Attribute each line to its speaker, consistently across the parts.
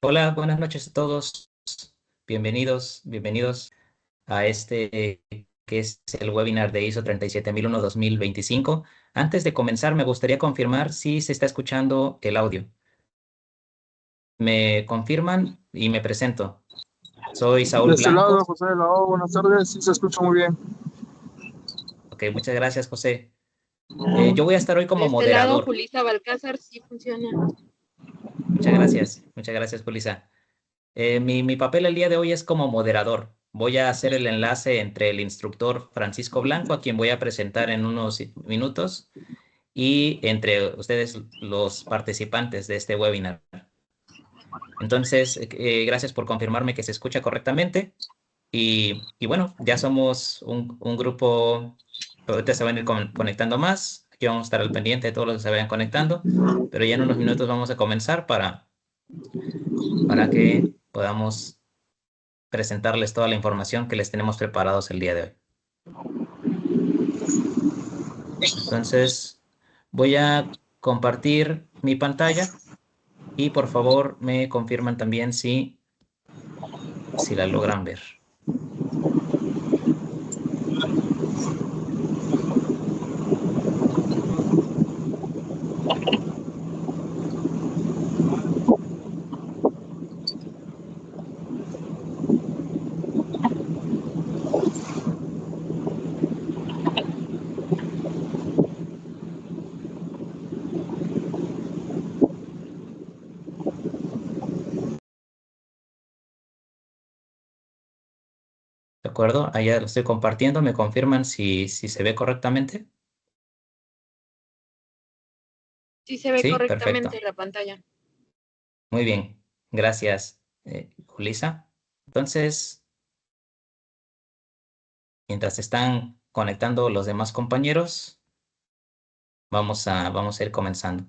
Speaker 1: Hola, buenas noches a todos. Bienvenidos a que es el webinar de ISO 37001-2025. Antes de comenzar, me gustaría confirmar si se está escuchando el audio. Me confirman y me presento. Soy
Speaker 2: De
Speaker 1: Saúl
Speaker 2: este lado,
Speaker 1: Blanco.
Speaker 2: José de la O, buenas tardes, sí se escucha muy bien.
Speaker 1: Ok, muchas gracias, José. Yo voy a estar hoy
Speaker 3: De
Speaker 1: como
Speaker 3: este lado,
Speaker 1: moderador.
Speaker 3: Julissa Balcázar, sí funciona.
Speaker 1: Muchas gracias, Julissa. Mi papel el día de hoy es como moderador. Voy a hacer el enlace entre el instructor Francisco Blanco, a quien voy a presentar en unos minutos, y entre ustedes, los participantes de este webinar. Entonces, gracias por confirmarme que se escucha correctamente. Y bueno, ya somos un grupo, ahorita se van a ir conectando más. Aquí vamos a estar al pendiente de todos los que se vayan conectando, pero ya en unos minutos vamos a comenzar para que podamos presentarles toda la información que les tenemos preparados el día de hoy. Entonces, voy a compartir mi pantalla y por favor me confirman también si la logran ver. ¿De acuerdo? Allá lo estoy compartiendo. ¿Me confirman si se ve correctamente?
Speaker 3: Sí se ve
Speaker 1: Sí,
Speaker 3: correctamente
Speaker 1: perfecto.
Speaker 3: la pantalla.
Speaker 1: Muy bien. Gracias, Julissa. Entonces, mientras están conectando los demás compañeros, vamos a ir comenzando.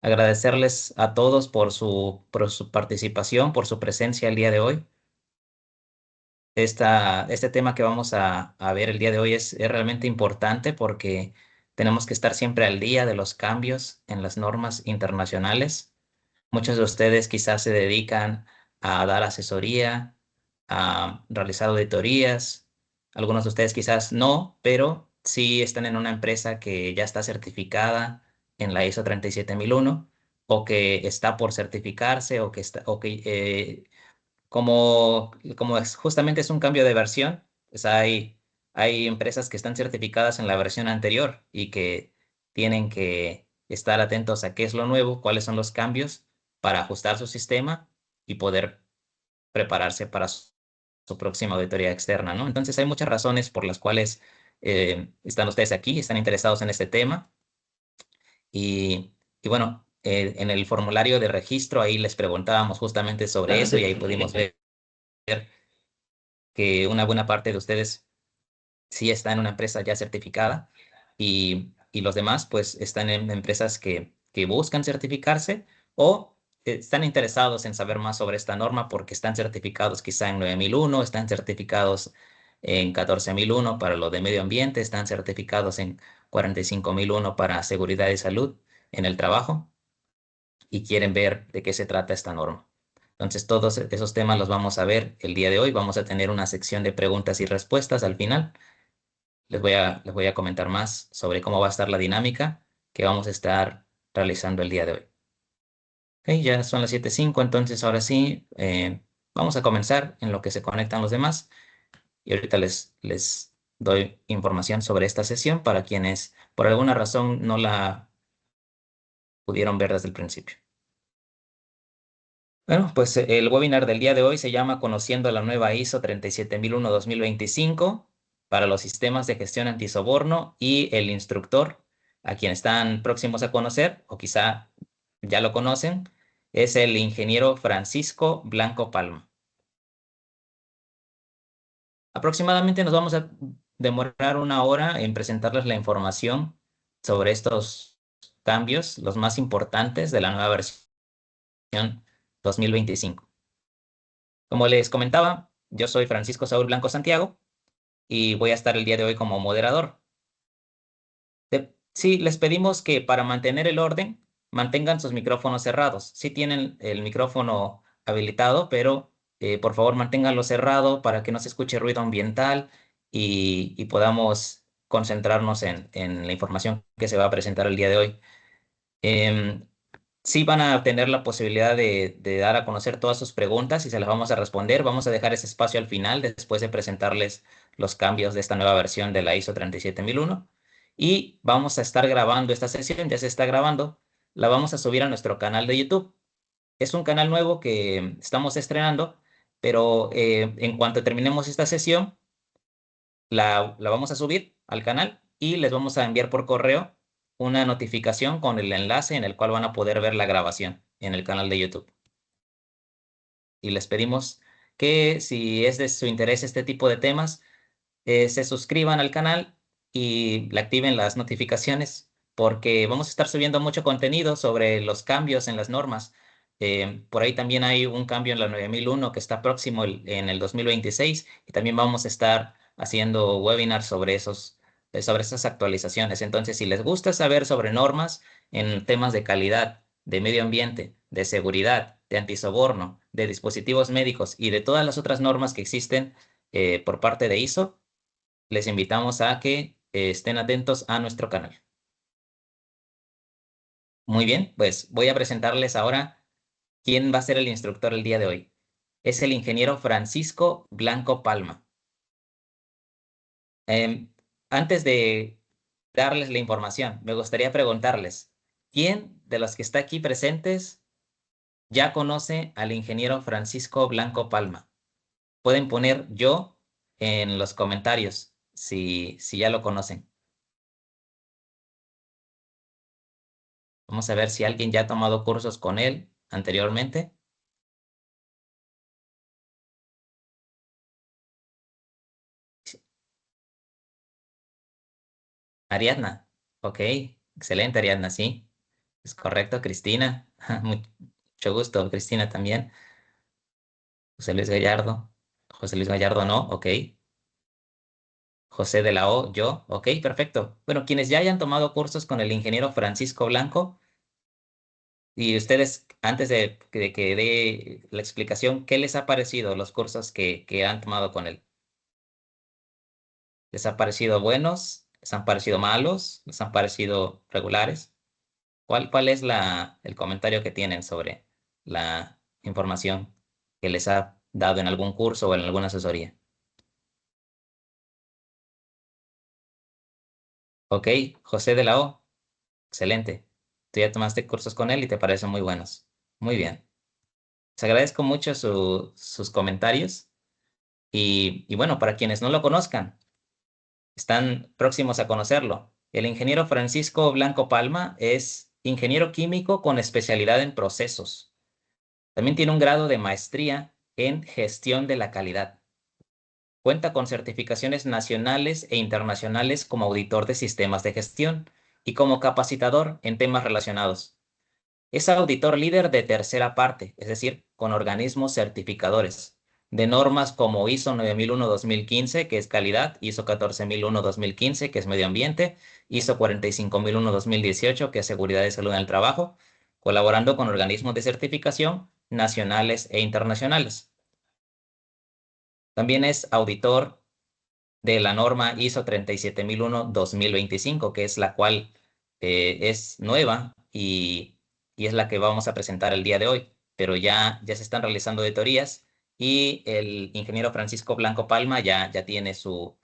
Speaker 1: Agradecerles a todos por su participación, por su presencia el día de hoy. Este tema que vamos a ver el día de hoy es realmente importante porque tenemos que estar siempre al día de los cambios en las normas internacionales. Muchos de ustedes quizás se dedican a dar asesoría, a realizar auditorías. Algunos de ustedes quizás no, pero sí están en una empresa que ya está certificada en la ISO 37001 o que está por certificarse o que justamente es un cambio de versión, pues hay empresas que están certificadas en la versión anterior y que tienen que estar atentos a qué es lo nuevo, cuáles son los cambios para ajustar su sistema y poder prepararse para su próxima auditoría externa, ¿no? Entonces hay muchas razones por las cuales están ustedes aquí, están interesados en este tema y bueno, en el formulario de registro ahí les preguntábamos justamente sobre eso y ahí pudimos ver que una buena parte de ustedes sí está en una empresa ya certificada y los demás pues están en empresas que buscan certificarse o están interesados en saber más sobre esta norma porque están certificados quizá en 9001, están certificados en 14001 para lo de medio ambiente, están certificados en 45001 para seguridad y salud en el trabajo y quieren ver de qué se trata esta norma. Entonces, todos esos temas los vamos a ver el día de hoy. Vamos a tener una sección de preguntas y respuestas al final. Les voy a comentar más sobre cómo va a estar la dinámica que vamos a estar realizando el día de hoy. Ok, ya son las 7:05, entonces ahora sí, vamos a comenzar en lo que se conectan los demás y ahorita les doy información sobre esta sesión para quienes por alguna razón no la pudieron ver desde el principio. Bueno, pues el webinar del día de hoy se llama Conociendo la nueva ISO 37001-2025 para los sistemas de gestión antisoborno y el instructor, a quien están próximos a conocer o quizá ya lo conocen, es el ingeniero Francisco Blanco Palma. Aproximadamente nos vamos a demorar una hora en presentarles la información sobre estos cambios, los más importantes de la nueva versión 2025. Como les comentaba, yo soy Francisco Saúl Blanco Santiago y voy a estar el día de hoy como moderador. Sí, les pedimos que para mantener el orden mantengan sus micrófonos cerrados. Sí tienen el micrófono habilitado, pero por favor manténganlo cerrado para que no se escuche ruido ambiental y podamos concentrarnos en la información que se va a presentar el día de hoy. Sí van a tener la posibilidad de dar a conocer todas sus preguntas y se las vamos a responder. Vamos a dejar ese espacio al final después de presentarles los cambios de esta nueva versión de la ISO 37001. Y vamos a estar grabando esta sesión, ya se está grabando, la vamos a subir a nuestro canal de YouTube. Es un canal nuevo que estamos estrenando, pero en cuanto terminemos esta sesión, la vamos a subir al canal y les vamos a enviar por correo una notificación con el enlace en el cual van a poder ver la grabación en el canal de YouTube. Y les pedimos que si es de su interés este tipo de temas, se suscriban al canal y le activen las notificaciones porque vamos a estar subiendo mucho contenido sobre los cambios en las normas. Por ahí también hay un cambio en la 9001 que está próximo en el 2026 y también vamos a estar haciendo webinars sobre sobre esas actualizaciones. Entonces, si les gusta saber sobre normas en temas de calidad, de medio ambiente, de seguridad, de antisoborno, de dispositivos médicos y de todas las otras normas que existen por parte de ISO, les invitamos a que estén atentos a nuestro canal. Muy bien, pues voy a presentarles ahora quién va a ser el instructor el día de hoy. Es el ingeniero Francisco Blanco Palma. Antes de darles la información, me gustaría preguntarles, ¿quién de los que está aquí presentes ya conoce al ingeniero Francisco Blanco Palma? Pueden poner yo en los comentarios si ya lo conocen. Vamos a ver si alguien ya ha tomado cursos con él anteriormente. Ariadna. Ok, excelente Ariadna, sí. Es correcto, Cristina. Mucho gusto, Cristina también. José Luis Gallardo. José Luis Gallardo no, ok. José de la O, yo, ok, perfecto. Bueno, quienes ya hayan tomado cursos con el ingeniero Francisco Blanco, y ustedes, antes de que dé la explicación, ¿qué les ha parecido los cursos que han tomado con él? ¿Les han parecido buenos? ¿Les han parecido malos? ¿Les han parecido regulares? ¿Cuál es el comentario que tienen sobre la información que les ha dado en algún curso o en alguna asesoría? Ok, José de la O, excelente. Tú ya tomaste cursos con él y te parecen muy buenos. Muy bien. Les agradezco mucho sus comentarios y bueno, para quienes no lo conozcan, están próximos a conocerlo. El ingeniero Francisco Blanco Palma es ingeniero químico con especialidad en procesos. También tiene un grado de maestría en gestión de la calidad. Cuenta con certificaciones nacionales e internacionales como auditor de sistemas de gestión y como capacitador en temas relacionados. Es auditor líder de tercera parte, es decir, con organismos certificadores, de normas como ISO 9001-2015, que es calidad, ISO 14001-2015, que es medio ambiente, ISO 45001-2018, que es seguridad y salud en el trabajo, colaborando con organismos de certificación nacionales e internacionales. También es auditor de la norma ISO 37001-2025, que es la cual es nueva y es la que vamos a presentar el día de hoy, pero ya se están realizando auditorías y el ingeniero Francisco Blanco Palma ya tiene su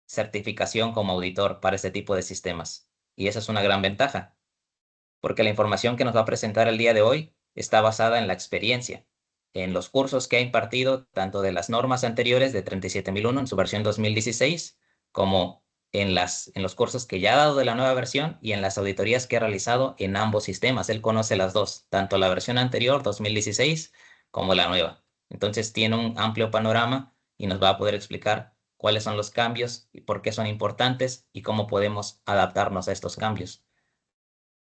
Speaker 1: certificación como auditor para este tipo de sistemas. Y esa es una gran ventaja, porque la información que nos va a presentar el día de hoy está basada en la experiencia, en los cursos que ha impartido, tanto de las normas anteriores de 37001 en su versión 2016, como en los cursos que ya ha dado de la nueva versión y en las auditorías que ha realizado en ambos sistemas. Él conoce las dos, tanto la versión anterior, 2016, como la nueva. Entonces tiene un amplio panorama y nos va a poder explicar cuáles son los cambios y por qué son importantes y cómo podemos adaptarnos a estos cambios.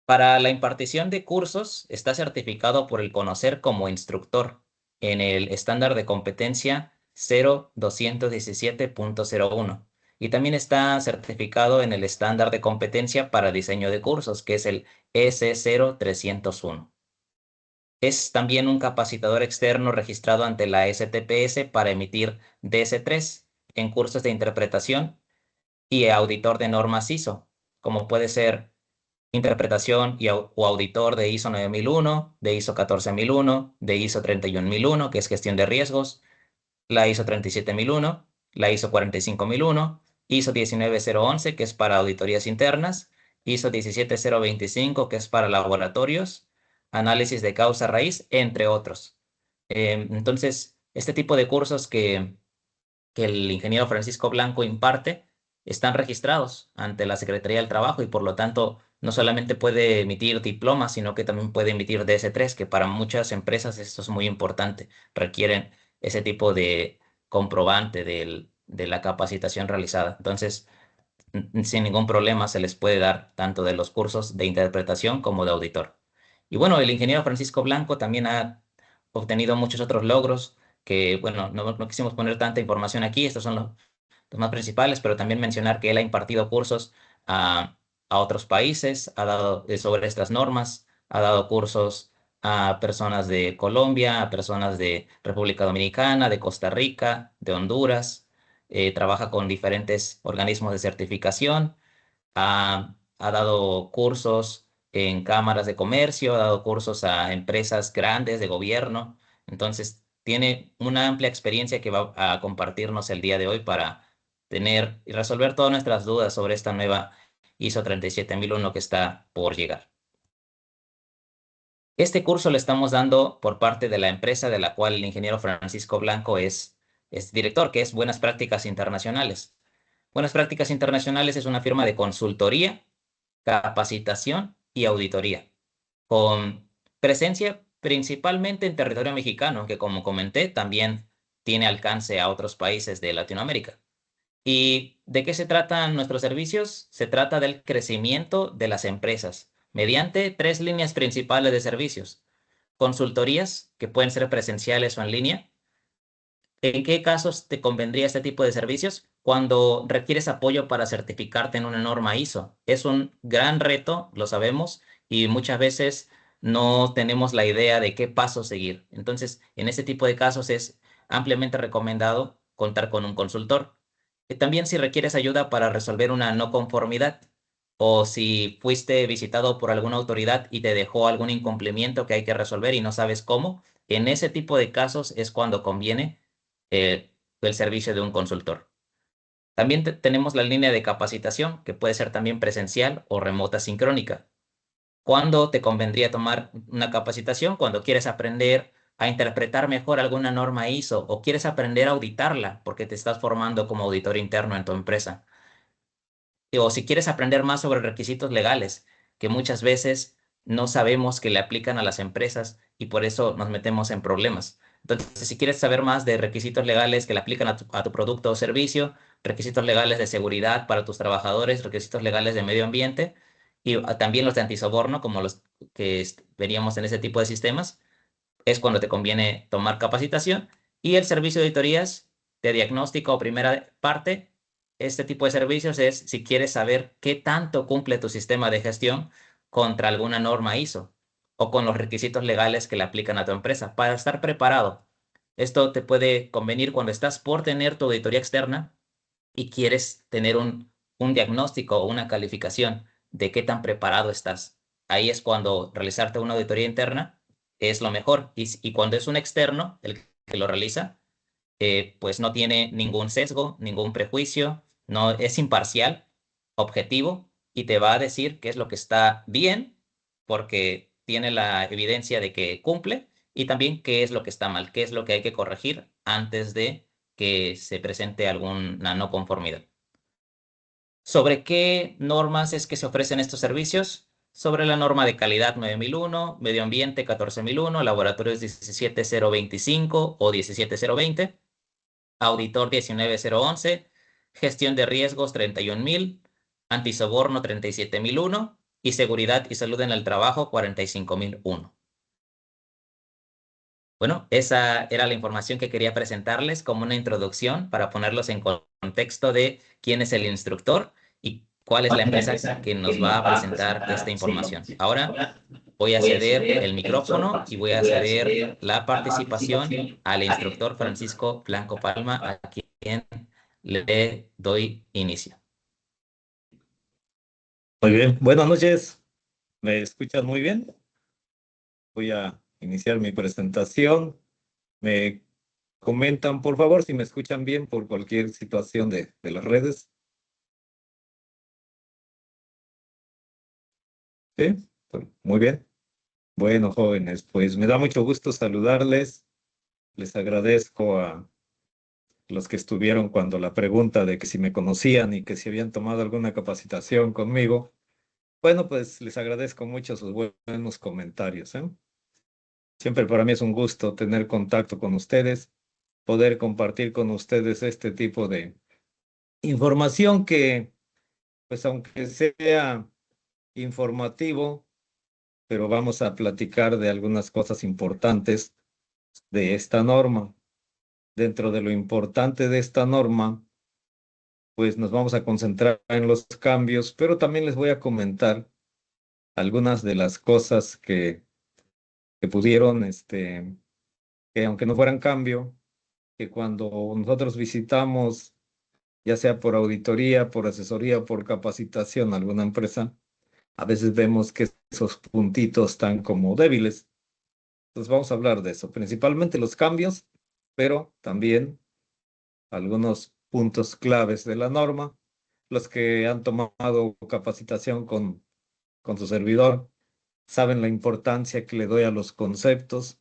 Speaker 1: Para la impartición de cursos, está certificado por el CONOCER como instructor en el estándar de competencia 0217.01 y también está certificado en el estándar de competencia para diseño de cursos, que es el S0301. Es también un capacitador externo registrado ante la STPS para emitir DS3 en cursos de interpretación y auditor de normas ISO, como puede ser interpretación o auditor de ISO 9001, de ISO 14001, de ISO 31001, que es gestión de riesgos, la ISO 37001, la ISO 45001, ISO 19011, que es para auditorías internas, ISO 17025, que es para laboratorios, análisis de causa raíz, entre otros. Entonces, este tipo de cursos que el ingeniero Francisco Blanco imparte están registrados ante la Secretaría del Trabajo y por lo tanto no solamente puede emitir diplomas, sino que también puede emitir DS3, que para muchas empresas esto es muy importante. Requieren ese tipo de comprobante de la capacitación realizada. Entonces, sin ningún problema se les puede dar tanto de los cursos de interpretación como de auditor. Y bueno, el ingeniero Francisco Blanco también ha obtenido muchos otros logros que, bueno, no quisimos poner tanta información aquí, estos son los más principales, pero también mencionar que él ha impartido cursos a otros países, ha dado sobre estas normas, ha dado cursos a personas de Colombia, a personas de República Dominicana, de Costa Rica, de Honduras, trabaja con diferentes organismos de certificación, ha dado cursos en cámaras de comercio, ha dado cursos a empresas grandes de gobierno, entonces tiene una amplia experiencia que va a compartirnos el día de hoy para tener y resolver todas nuestras dudas sobre esta nueva ISO 37001 que está por llegar. Este curso lo estamos dando por parte de la empresa de la cual el ingeniero Francisco Blanco es director, que es Buenas Prácticas Internacionales. Buenas Prácticas Internacionales es una firma de consultoría, capacitación y auditoría, con presencia principalmente en territorio mexicano, que como comenté, también tiene alcance a otros países de Latinoamérica. ¿Y de qué se tratan nuestros servicios? Se trata del crecimiento de las empresas mediante tres líneas principales de servicios. Consultorías, que pueden ser presenciales o en línea. ¿En qué casos te convendría este tipo de servicios? Cuando requieres apoyo para certificarte en una norma ISO. Es un gran reto, lo sabemos, y muchas veces no tenemos la idea de qué paso seguir. Entonces, en este tipo de casos es ampliamente recomendado contar con un consultor. Y también si requieres ayuda para resolver una no conformidad o si fuiste visitado por alguna autoridad y te dejó algún incumplimiento que hay que resolver y no sabes cómo, en ese tipo de casos es cuando conviene el servicio de un consultor. También tenemos la línea de capacitación, que puede ser también presencial o remota sincrónica. ¿Cuándo te convendría tomar una capacitación? Cuando quieres aprender a interpretar mejor alguna norma ISO o quieres aprender a auditarla porque te estás formando como auditor interno en tu empresa. O si quieres aprender más sobre requisitos legales, que muchas veces no sabemos que le aplican a las empresas y por eso nos metemos en problemas. Entonces, si quieres saber más de requisitos legales que le aplican a tu producto o servicio, requisitos legales de seguridad para tus trabajadores, requisitos legales de medio ambiente y también los de antisoborno, como los que veríamos en ese tipo de sistemas, es cuando te conviene tomar capacitación. Y el servicio de auditorías de diagnóstico o primera parte, este tipo de servicios es si quieres saber qué tanto cumple tu sistema de gestión contra alguna norma ISO o con los requisitos legales que le aplican a tu empresa para estar preparado. Esto te puede convenir cuando estás por tener tu auditoría externa y quieres tener un diagnóstico o una calificación de qué tan preparado estás. Ahí es cuando realizarte una auditoría interna es lo mejor. Y cuando es un externo el que lo realiza, pues no tiene ningún sesgo, ningún prejuicio, no es imparcial, objetivo y te va a decir qué es lo que está bien porque tiene la evidencia de que cumple y también qué es lo que está mal, qué es lo que hay que corregir antes de que se presente alguna no conformidad. ¿Sobre qué normas es que se ofrecen estos servicios? Sobre la norma de calidad 9001, medio ambiente 14001, laboratorios 17025 o 17020, auditor 19011, gestión de riesgos 31000, antisoborno 37001 y seguridad y salud en el trabajo 45001. Bueno, esa era la información que quería presentarles como una introducción para ponerlos en contexto de quién es el instructor y cuál es la empresa que nos va a presentar esta información. Ahora voy a ceder el micrófono y voy a ceder la participación al instructor Francisco Blanco Palma, a quien le doy inicio.
Speaker 4: Muy bien, buenas noches. ¿Me escuchan muy bien? Voy a iniciar mi presentación. Me comentan, por favor, si me escuchan bien por cualquier situación de las redes. ¿Sí? Pues, muy bien. Bueno, jóvenes, pues me da mucho gusto saludarles. Les agradezco a los que estuvieron cuando la pregunta de que si me conocían y que si habían tomado alguna capacitación conmigo. Bueno, pues les agradezco mucho sus buenos comentarios, ¿eh? Siempre para mí es un gusto tener contacto con ustedes, poder compartir con ustedes este tipo de información que, pues aunque sea informativo, pero vamos a platicar de algunas cosas importantes de esta norma. Dentro de lo importante de esta norma, pues nos vamos a concentrar en los cambios, pero también les voy a comentar algunas de las cosas que pudieron, que aunque no fueran cambio, que cuando nosotros visitamos, ya sea por auditoría, por asesoría o por capacitación a alguna empresa, a veces vemos que esos puntitos están como débiles. Entonces vamos a hablar de eso, principalmente los cambios, pero también algunos puntos claves de la norma. Los que han tomado capacitación con su servidor saben la importancia que le doy a los conceptos,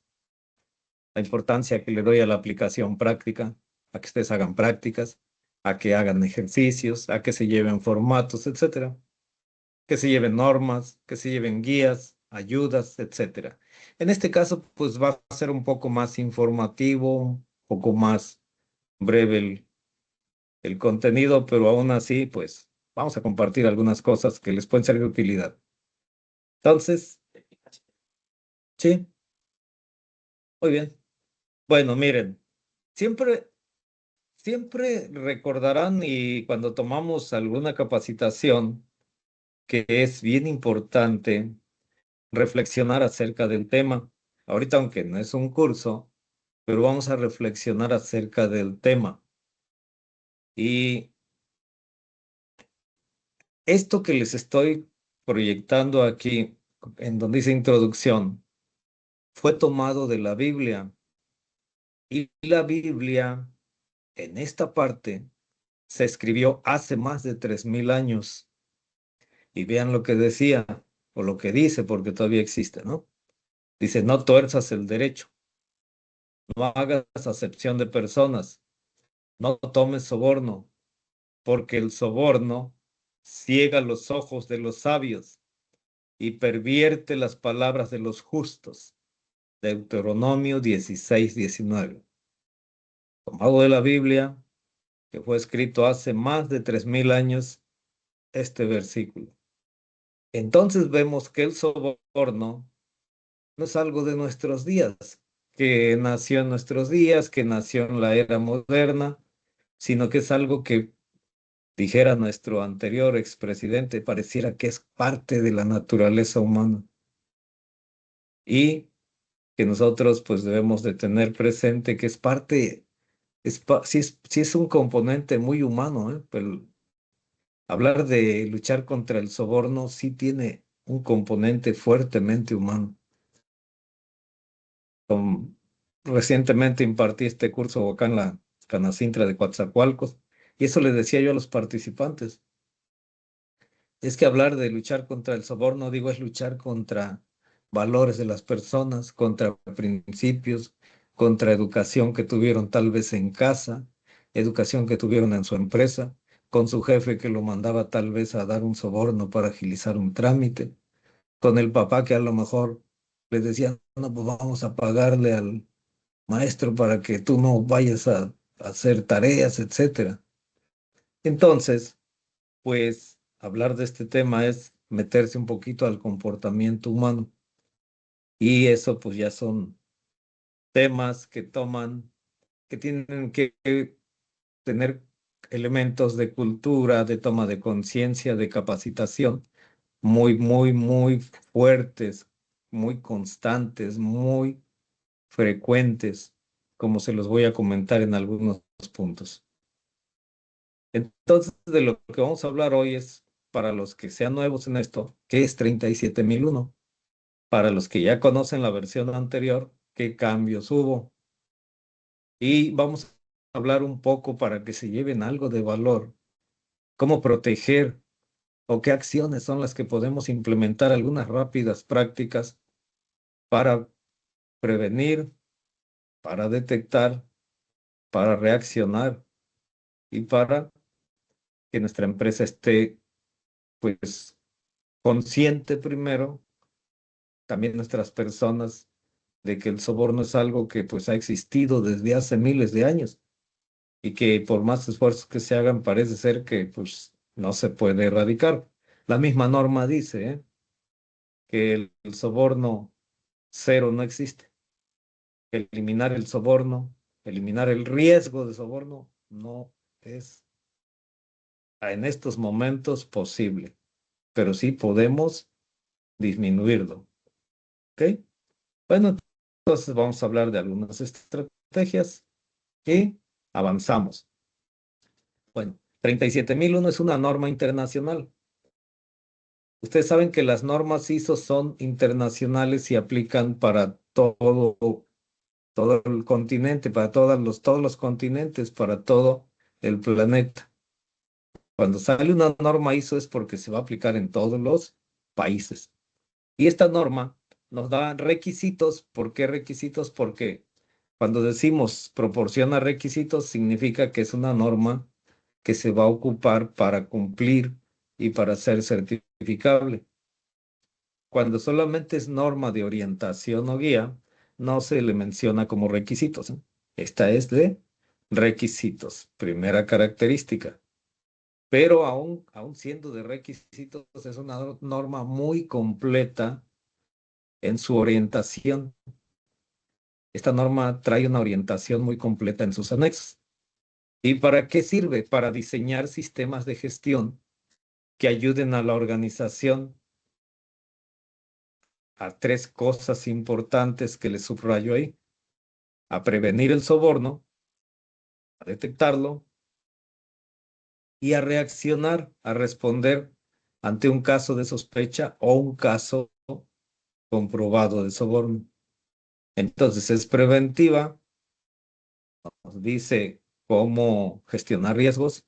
Speaker 4: la importancia que le doy a la aplicación práctica, a que ustedes hagan prácticas, a que hagan ejercicios, a que se lleven formatos, etcétera, que se lleven normas, que se lleven guías, ayudas, etcétera. En este caso, pues va a ser un poco más informativo, un poco más breve el contenido, pero aún así, pues vamos a compartir algunas cosas que les pueden ser de utilidad. Entonces, sí, muy bien. Bueno, miren, siempre siempre recordarán y cuando tomamos alguna capacitación que es bien importante reflexionar acerca del tema. Ahorita, aunque no es un curso, pero vamos a reflexionar acerca del tema. Y esto que les estoy proyectando aquí, en donde dice introducción, fue tomado de la Biblia. Y la Biblia, en esta parte, se escribió hace más de 3000 años. Y vean lo que decía, o lo que dice, porque todavía existe, ¿no? Dice, no tuerzas el derecho, no hagas acepción de personas, no tomes soborno, porque el soborno ciega los ojos de los sabios y pervierte las palabras de los justos. Deuteronomio 16:19. Tomado de la Biblia, que fue escrito hace más de 3000 años, este versículo. Entonces vemos que el soborno no es algo de nuestros días, que nació en nuestros días, que nació en la era moderna, sino que es algo que, dijera nuestro anterior expresidente, pareciera que es parte de la naturaleza humana y que nosotros pues debemos de tener presente que es parte, sí es un componente muy humano, pero hablar de luchar contra el soborno sí tiene un componente fuertemente humano. Recientemente impartí este curso acá en la Canacintra de Coatzacoalcos y eso le decía yo a los participantes. Es que hablar de luchar contra el soborno, digo, es luchar contra valores de las personas, contra principios, contra educación que tuvieron tal vez en casa, educación que tuvieron en su empresa, con su jefe que lo mandaba tal vez a dar un soborno para agilizar un trámite, con el papá que a lo mejor le decía, no, pues vamos a pagarle al maestro para que tú no vayas a hacer tareas, etcétera. Entonces, pues hablar de este tema es meterse un poquito al comportamiento humano y eso pues ya son temas que tienen que tener elementos de cultura, de toma de conciencia, de capacitación, muy, muy, muy fuertes, muy constantes, muy frecuentes, como se los voy a comentar en algunos puntos. Entonces, de lo que vamos a hablar hoy es, para los que sean nuevos en esto, ¿qué es 37001? Para los que ya conocen la versión anterior, ¿qué cambios hubo? Y vamos a hablar un poco para que se lleven algo de valor, cómo proteger o qué acciones son las que podemos implementar, algunas rápidas prácticas para prevenir, para detectar, para reaccionar y para que nuestra empresa esté, pues, consciente primero, también nuestras personas, de que el soborno es algo que pues ha existido desde hace miles de años y que por más esfuerzos que se hagan parece ser que pues no se puede erradicar. La misma norma dice que el soborno cero no existe. Eliminar el soborno, eliminar el riesgo de soborno no es en estos momentos posible, pero sí podemos disminuirlo. ¿Ok? Bueno, entonces vamos a hablar de algunas estrategias y avanzamos. Bueno, 37001 es una norma internacional. Ustedes saben que las normas ISO son internacionales y aplican para todo el continente, para todos los continentes, para todo el planeta. Cuando sale una norma ISO es porque se va a aplicar en todos los países. Y esta norma nos da requisitos. ¿Por qué requisitos? Porque cuando decimos proporciona requisitos, significa que es una norma que se va a ocupar para cumplir y para ser certificable. Cuando solamente es norma de orientación o guía, no se le menciona como requisitos, ¿eh? Esta es de requisitos, primera característica. Pero aún siendo de requisitos, es una norma muy completa en su orientación. Esta norma trae una orientación muy completa en sus anexos. ¿Y para qué sirve? Para diseñar sistemas de gestión que ayuden a la organización a tres cosas importantes que les subrayo ahí: a prevenir el soborno, a detectarlo y a reaccionar, a responder ante un caso de sospecha o un caso comprobado de soborno. Entonces es preventiva, nos dice cómo gestionar riesgos,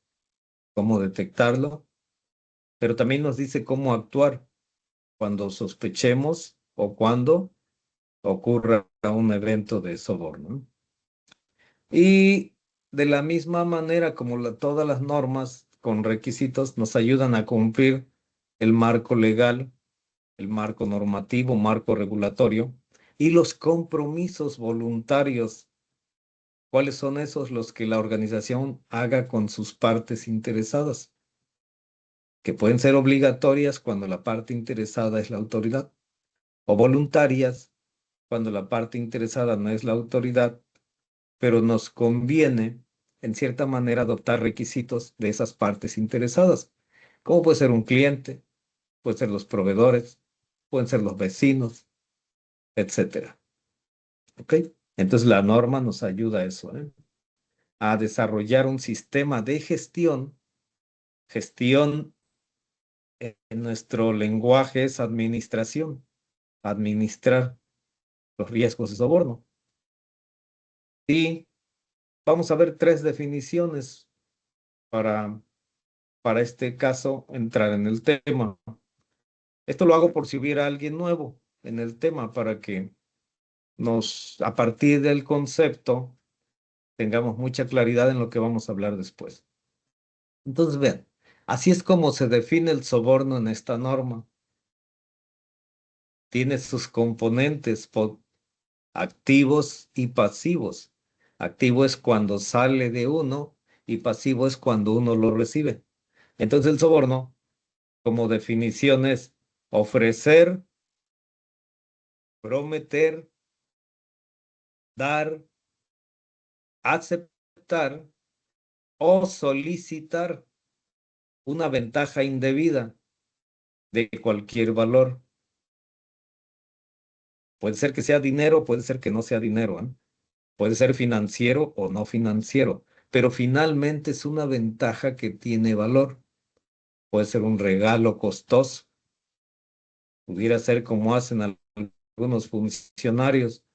Speaker 4: cómo detectarlo, pero también nos dice cómo actuar cuando sospechemos o cuando ocurra un evento de soborno. Y de la misma manera como todas las normas con requisitos nos ayudan a cumplir el marco legal, el marco normativo, marco regulatorio y los compromisos voluntarios. ¿Cuáles son esos? Los que la organización haga con sus partes interesadas, que pueden ser obligatorias cuando la parte interesada es la autoridad, o voluntarias cuando la parte interesada no es la autoridad, pero nos conviene, en cierta manera, adoptar requisitos de esas partes interesadas, como puede ser un cliente, pueden ser los proveedores, pueden ser los vecinos, etcétera. ¿Ok? Entonces la norma nos ayuda a eso, ¿eh? A desarrollar un sistema de gestión en nuestro lenguaje es administración, administrar los riesgos de soborno. Y vamos a ver tres definiciones para este caso entrar en el tema. Esto lo hago por si hubiera alguien nuevo en el tema, para que a partir del concepto, tengamos mucha claridad en lo que vamos a hablar después. Entonces, vean, así es como se define el soborno en esta norma. Tiene sus componentes activos y pasivos. Activo es cuando sale de uno y pasivo es cuando uno lo recibe. Entonces, el soborno, como definición, es ofrecer, prometer dar, aceptar o solicitar una ventaja indebida de cualquier valor. Puede ser que sea dinero, puede ser que no sea dinero, ¿eh? Puede ser financiero o no financiero, pero finalmente es una ventaja que tiene valor. Puede ser un regalo costoso, pudiera ser como hacen algunos funcionarios.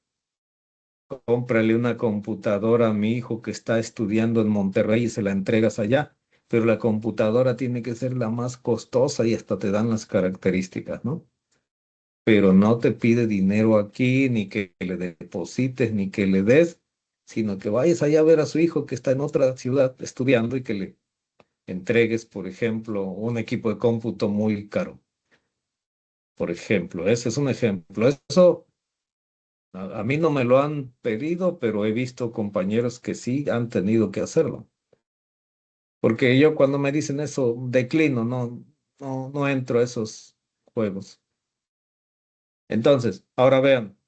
Speaker 4: Cómprale una computadora a mi hijo que está estudiando en Monterrey y se la entregas allá, pero la computadora tiene que ser la más costosa y hasta te dan las características, ¿no? Pero no te pide dinero aquí, ni que le deposites, ni que le des, sino que vayas allá a ver a su hijo que está en otra ciudad estudiando y que le entregues, por ejemplo, un equipo de cómputo muy caro. Por ejemplo, ese es un ejemplo. Eso a mí no me lo han pedido, pero he visto compañeros que sí han tenido que hacerlo. Porque yo cuando me dicen eso, declino, no entro a esos juegos. Entonces, ahora vean,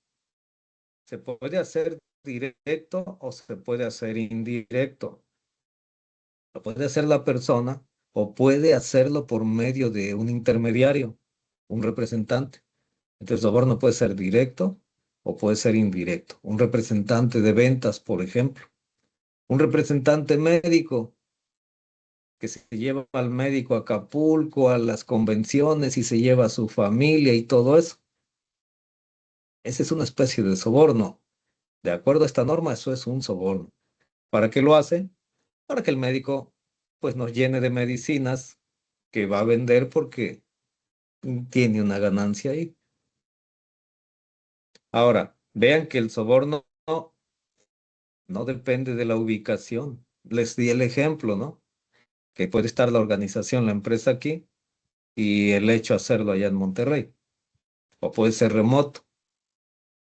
Speaker 4: se puede hacer directo o se puede hacer indirecto. Lo puede hacer la persona o puede hacerlo por medio de un intermediario, un representante. Entonces, el soborno puede ser directo o puede ser indirecto. Un representante de ventas, por ejemplo. Un representante médico que se lleva al médico a Acapulco, a las convenciones y se lleva a su familia y todo eso. Esa es una especie de soborno. De acuerdo a esta norma, eso es un soborno. ¿Para qué lo hace? Para que el médico pues nos llene de medicinas que va a vender porque tiene una ganancia ahí. Ahora, vean que el soborno no depende de la ubicación. Les di el ejemplo, ¿no? Que puede estar la organización, la empresa aquí y el hecho de hacerlo allá en Monterrey. O puede ser remoto.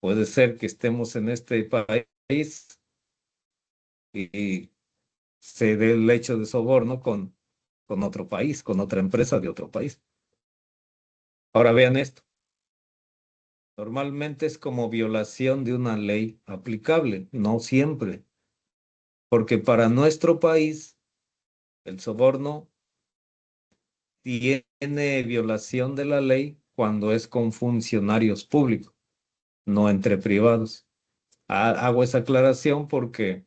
Speaker 4: Puede ser que estemos en este país y se dé el hecho de soborno con otro país, con otra empresa de otro país. Ahora vean esto. Normalmente es como violación de una ley aplicable, no siempre, porque para nuestro país el soborno tiene violación de la ley cuando es con funcionarios públicos, no entre privados. Hago esa aclaración porque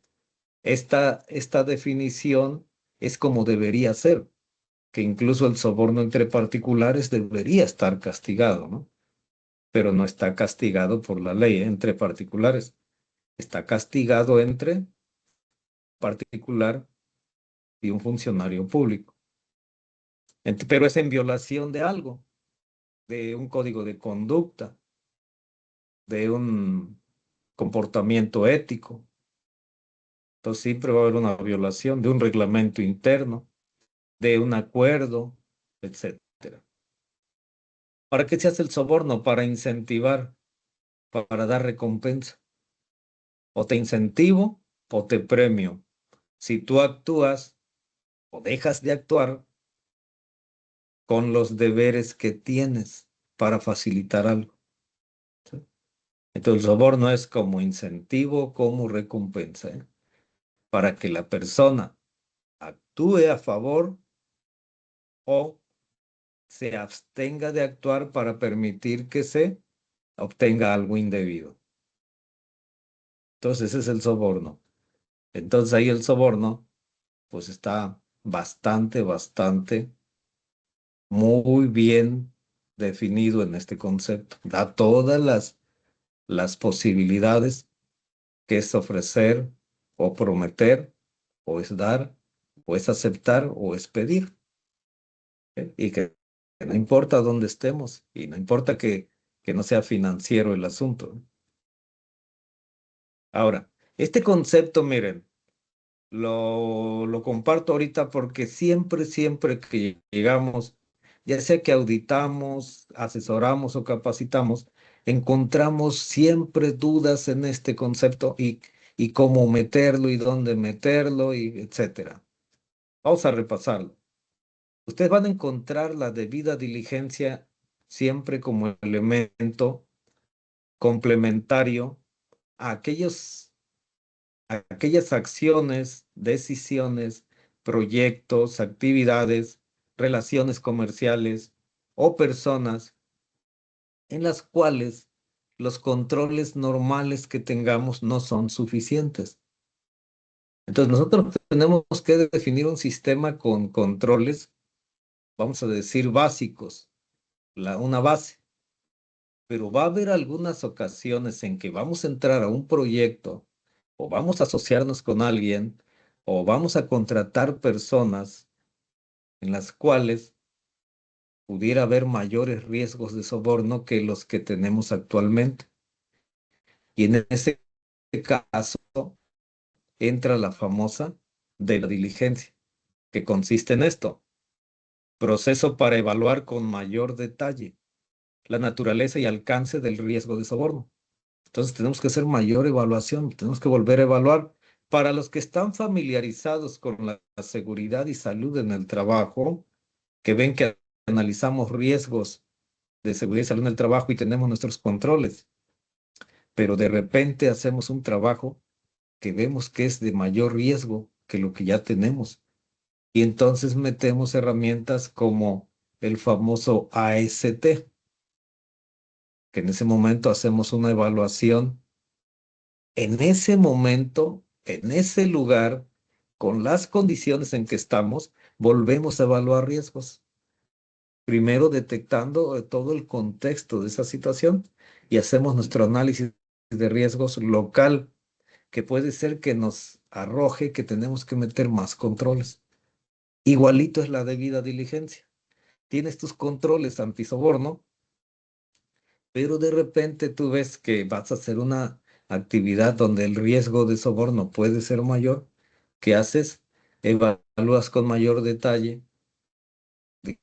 Speaker 4: esta definición es como debería ser, que incluso el soborno entre particulares debería estar castigado, ¿no? Pero no está castigado por la ley entre particulares, está castigado entre particular y un funcionario público. Pero es en violación de algo, de un código de conducta, de un comportamiento ético. Entonces siempre va a haber una violación de un reglamento interno, de un acuerdo, etcétera. ¿Para qué se hace el soborno? Para incentivar, para dar recompensa. O te incentivo o te premio. Si tú actúas o dejas de actuar con los deberes que tienes para facilitar algo. ¿Sí? Entonces el soborno es como incentivo, como recompensa, ¿eh? Para que la persona actúe a favor o se abstenga de actuar para permitir que se obtenga algo indebido. Entonces ese es el soborno. Entonces ahí el soborno pues está bastante, muy bien definido en este concepto. Da todas las posibilidades que es ofrecer o prometer, o es dar, o es aceptar, o es pedir. ¿Eh? Y que no importa dónde estemos, y no importa que no sea financiero el asunto. ¿Eh? Ahora, este concepto, miren, lo comparto ahorita porque siempre que llegamos, ya sea que auditamos, asesoramos o capacitamos, encontramos siempre dudas en este concepto y cómo meterlo y dónde meterlo y etcétera. Vamos a repasarlo. Ustedes van a encontrar la debida diligencia siempre como elemento complementario a aquellas acciones, decisiones, proyectos, actividades, relaciones comerciales o personas en las cuales los controles normales que tengamos no son suficientes. Entonces nosotros tenemos que definir un sistema con controles, vamos a decir básicos, una base, pero va a haber algunas ocasiones en que vamos a entrar a un proyecto o vamos a asociarnos con alguien o vamos a contratar personas en las cuales pudiera haber mayores riesgos de soborno que los que tenemos actualmente. Y en ese caso entra la famosa de la diligencia, que consiste en esto: proceso para evaluar con mayor detalle la naturaleza y alcance del riesgo de soborno. Entonces tenemos que hacer mayor evaluación, tenemos que volver a evaluar. Para los que están familiarizados con la seguridad y salud en el trabajo, que ven que analizamos riesgos de seguridad y salud en el trabajo y tenemos nuestros controles, pero de repente hacemos un trabajo que vemos que es de mayor riesgo que lo que ya tenemos. Y entonces metemos herramientas como el famoso AST, que en ese momento hacemos una evaluación. En ese momento, en ese lugar, con las condiciones en que estamos, volvemos a evaluar riesgos. Primero detectando todo el contexto de esa situación y hacemos nuestro análisis de riesgos local, que puede ser que nos arroje que tenemos que meter más controles. Igualito es la debida diligencia. Tienes tus controles antisoborno, pero de repente tú ves que vas a hacer una actividad donde el riesgo de soborno puede ser mayor. ¿Qué haces? Evalúas con mayor detalle de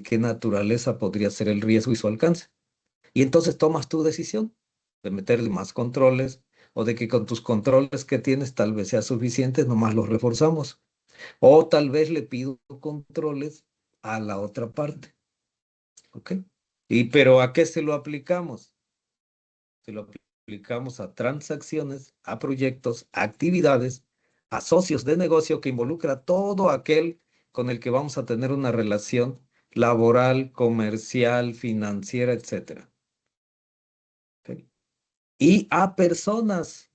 Speaker 4: qué naturaleza podría ser el riesgo y su alcance. Y entonces tomas tu decisión de meterle más controles o de que con tus controles que tienes tal vez sea suficientes, nomás los reforzamos. O tal vez le pido controles a la otra parte. ¿Ok? Pero ¿a qué se lo aplicamos? Se lo aplicamos a transacciones, a proyectos, a actividades, a socios de negocio que involucra todo aquel con el que vamos a tener una relación laboral, comercial, financiera, etcétera. ¿Ok? Y a personas,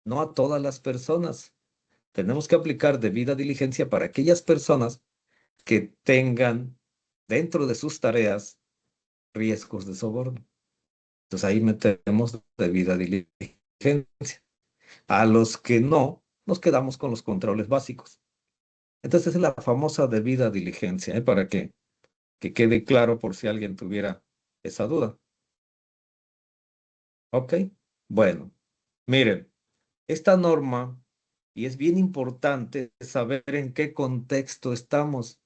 Speaker 4: no a todas las personas. Tenemos que aplicar debida diligencia para aquellas personas que tengan dentro de sus tareas riesgos de soborno. Entonces ahí metemos debida diligencia. A los que no, nos quedamos con los controles básicos. Entonces es la famosa debida diligencia, para que quede claro por si alguien tuviera esa duda. ¿Ok? Bueno, miren, esta norma, y es bien importante saber en qué contexto estamos.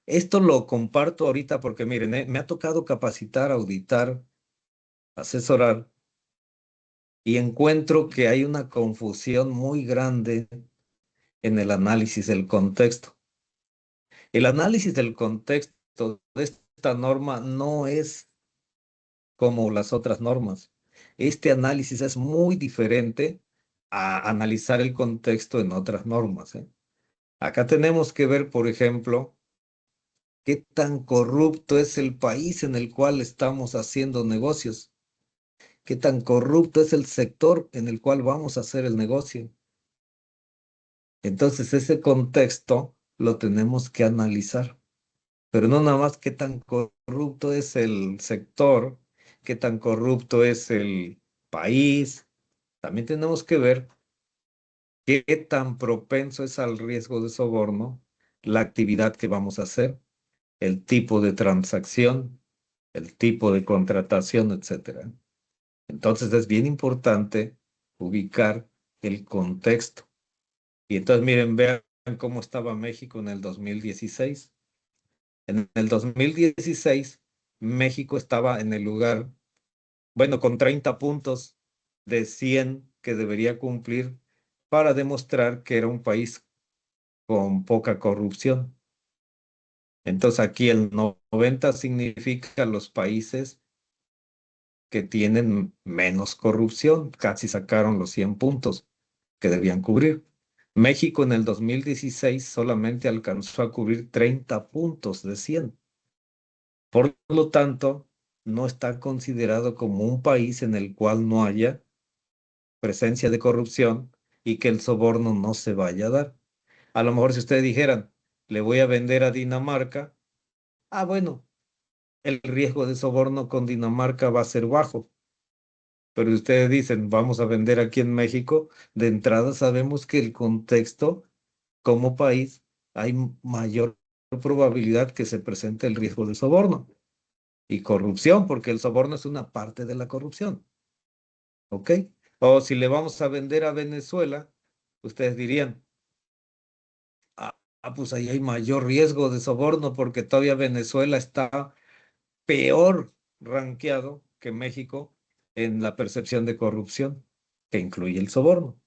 Speaker 4: Esto lo comparto ahorita porque, miren, me ha tocado capacitar, auditar, asesorar, y encuentro que hay una confusión muy grande en el análisis del contexto. El análisis del contexto de esta norma no es como las otras normas. Este análisis es muy diferente a analizar el contexto en otras normas, ¿eh? Acá tenemos que ver, por ejemplo, qué tan corrupto es el país en el cual estamos haciendo negocios, qué tan corrupto es el sector en el cual vamos a hacer el negocio. Entonces, ese contexto lo tenemos que analizar, pero no nada más qué tan corrupto es el sector, qué tan corrupto es el país. También tenemos que ver qué tan propenso es al riesgo de soborno la actividad que vamos a hacer, el tipo de transacción, el tipo de contratación, etcétera. Entonces es bien importante ubicar el contexto. Y entonces miren, vean cómo estaba México en el 2016. En el 2016, México estaba en el lugar, bueno, con 30 puntos de 100 que debería cumplir para demostrar que era un país con poca corrupción. Entonces aquí el 90 significa los países que tienen menos corrupción, casi sacaron los 100 puntos que debían cubrir. México en el 2016 solamente alcanzó a cubrir 30 puntos de 100. Por lo tanto, no está considerado como un país en el cual no haya presencia de corrupción y que el soborno no se vaya a dar. A lo mejor si ustedes dijeran, le voy a vender a Dinamarca, bueno, el riesgo de soborno con Dinamarca va a ser bajo. Pero ustedes dicen, vamos a vender aquí en México, de entrada sabemos que el contexto como país hay mayor probabilidad que se presente el riesgo de soborno y corrupción, porque el soborno es una parte de la corrupción. ¿Ok? O si le vamos a vender a Venezuela, ustedes dirían, pues ahí hay mayor riesgo de soborno porque todavía Venezuela está peor rankeado que México en la percepción de corrupción, que incluye el soborno.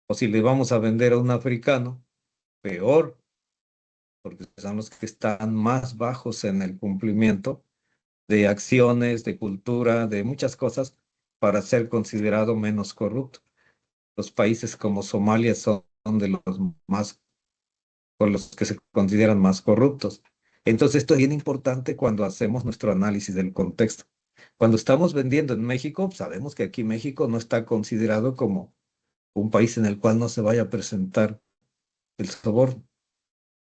Speaker 4: O si le vamos a vender a un africano, peor, porque son los que están más bajos en el cumplimiento de acciones, de cultura, de muchas cosas, para ser considerado menos corrupto. Los países como Somalia son de los más, con los que se consideran más corruptos. Entonces, esto es bien importante cuando hacemos nuestro análisis del contexto. Cuando estamos vendiendo en México, sabemos que aquí México no está considerado como un país en el cual no se vaya a presentar el soborno.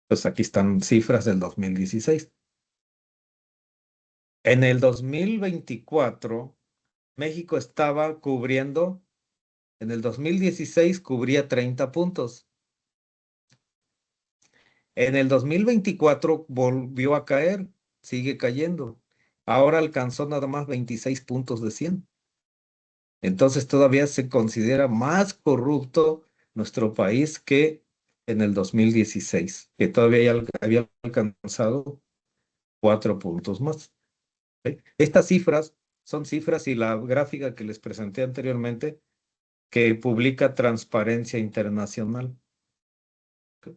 Speaker 4: Pues aquí están cifras del 2016. En el 2024, México estaba cubriendo, en el 2016 cubría 30 puntos. En el 2024 volvió a caer, sigue cayendo. Ahora alcanzó nada más 26 puntos de 100. Entonces todavía se considera más corrupto nuestro país que en el 2016, que todavía había alcanzado 4 puntos más. ¿Ok? Estas cifras son cifras y la gráfica que les presenté anteriormente que publica Transparencia Internacional. ¿Ok?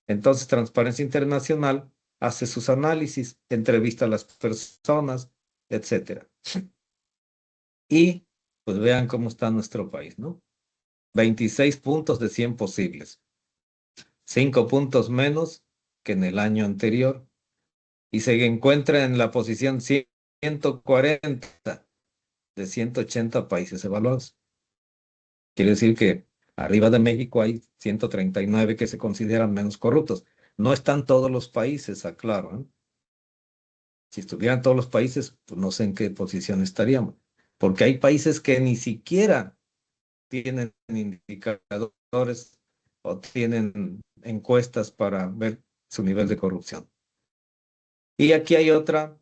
Speaker 4: Entonces, Transparencia Internacional hace sus análisis, entrevista a las personas, etcétera. Y pues vean cómo está nuestro país, ¿no? 26 puntos de 100 posibles. 5 puntos menos que en el año anterior. Y se encuentra en la posición 140 de 180 países evaluados. Quiere decir que arriba de México hay 139 que se consideran menos corruptos. No están todos los países, aclaro, ¿eh? Si estuvieran todos los países, pues no sé en qué posición estaríamos. Porque hay países que ni siquiera tienen indicadores o tienen encuestas para ver su nivel de corrupción. Y aquí hay otra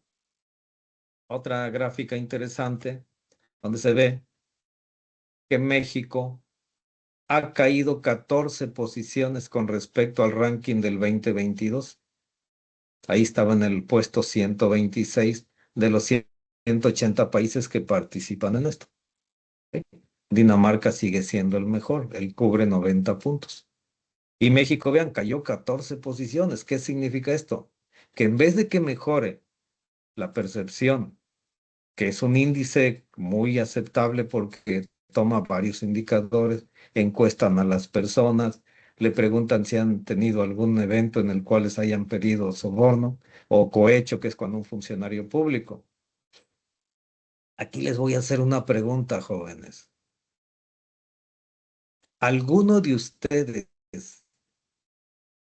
Speaker 4: gráfica interesante donde se ve que México ha caído 14 posiciones con respecto al ranking del 2022. Ahí estaba en el puesto 126 de los 180 países que participan en esto. ¿Ok? Dinamarca sigue siendo el mejor, él cubre 90 puntos. Y México, vean, cayó 14 posiciones. ¿Qué significa esto? Que en vez de que mejore la percepción, que es un índice muy aceptable porque toma varios indicadores, encuestan a las personas, le preguntan si han tenido algún evento en el cual les hayan pedido soborno o cohecho, que es cuando un funcionario público. Aquí les voy a hacer una pregunta, jóvenes. ¿Alguno de ustedes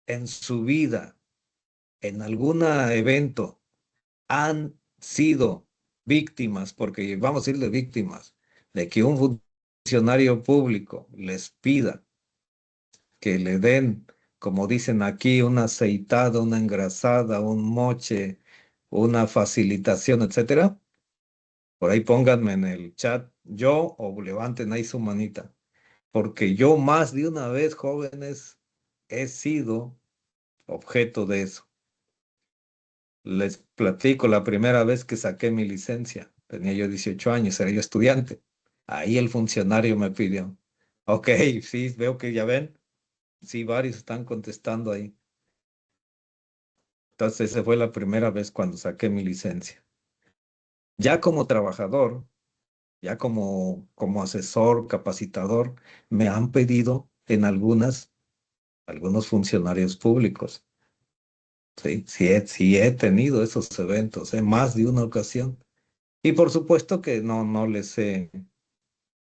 Speaker 4: en su vida, en algún evento, han sido víctimas, porque vamos a ir de víctimas, de que un funcionario público les pida que le den, como dicen aquí, una aceitada, una engrasada, un moche, una facilitación, etcétera? Por ahí pónganme en el chat yo o levanten ahí su manita, porque yo más de una vez, jóvenes, he sido objeto de eso. Les platico la primera vez que saqué mi licencia. Tenía yo 18 años, era yo estudiante. Ahí el funcionario me pidió. Ok, sí, veo que ya ven. Sí, varios están contestando ahí. Entonces, esa fue la primera vez cuando saqué mi licencia. Ya como trabajador, ya como asesor, capacitador, me han pedido en algunos funcionarios públicos. Sí, sí he tenido esos eventos en más de una ocasión. Y por supuesto que no les he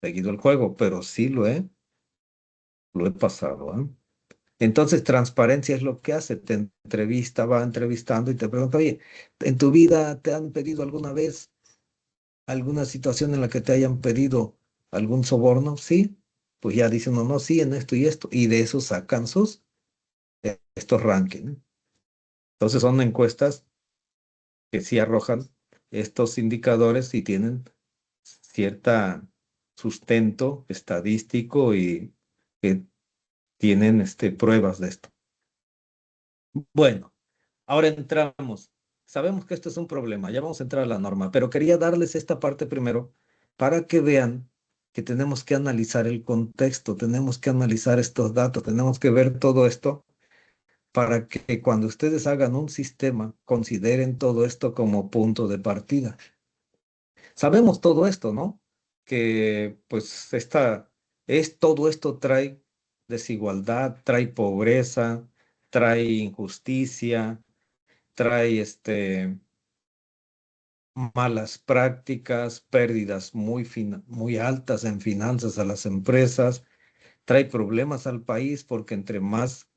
Speaker 4: seguido el juego, pero sí lo he pasado, ¿eh? Entonces, transparencia es lo que hace. Te entrevista, va entrevistando y te pregunta, oye, ¿en tu vida te han pedido alguna vez alguna situación en la que te hayan pedido algún soborno? Sí, pues ya dice uno, no, sí, en esto y esto. Y de eso sacan estos rankings. Entonces, son encuestas que sí arrojan estos indicadores y tienen cierta sustento estadístico y que tienen pruebas de esto. Bueno, ahora entramos. Sabemos que esto es un problema, ya vamos a entrar a la norma, pero quería darles esta parte primero para que vean que tenemos que analizar el contexto, tenemos que analizar estos datos, tenemos que ver todo esto para que cuando ustedes hagan un sistema, consideren todo esto como punto de partida. Sabemos todo esto, ¿no? Que pues todo esto trae desigualdad, trae pobreza, trae injusticia, trae malas prácticas, pérdidas muy altas en finanzas a las empresas, trae problemas al país porque entre más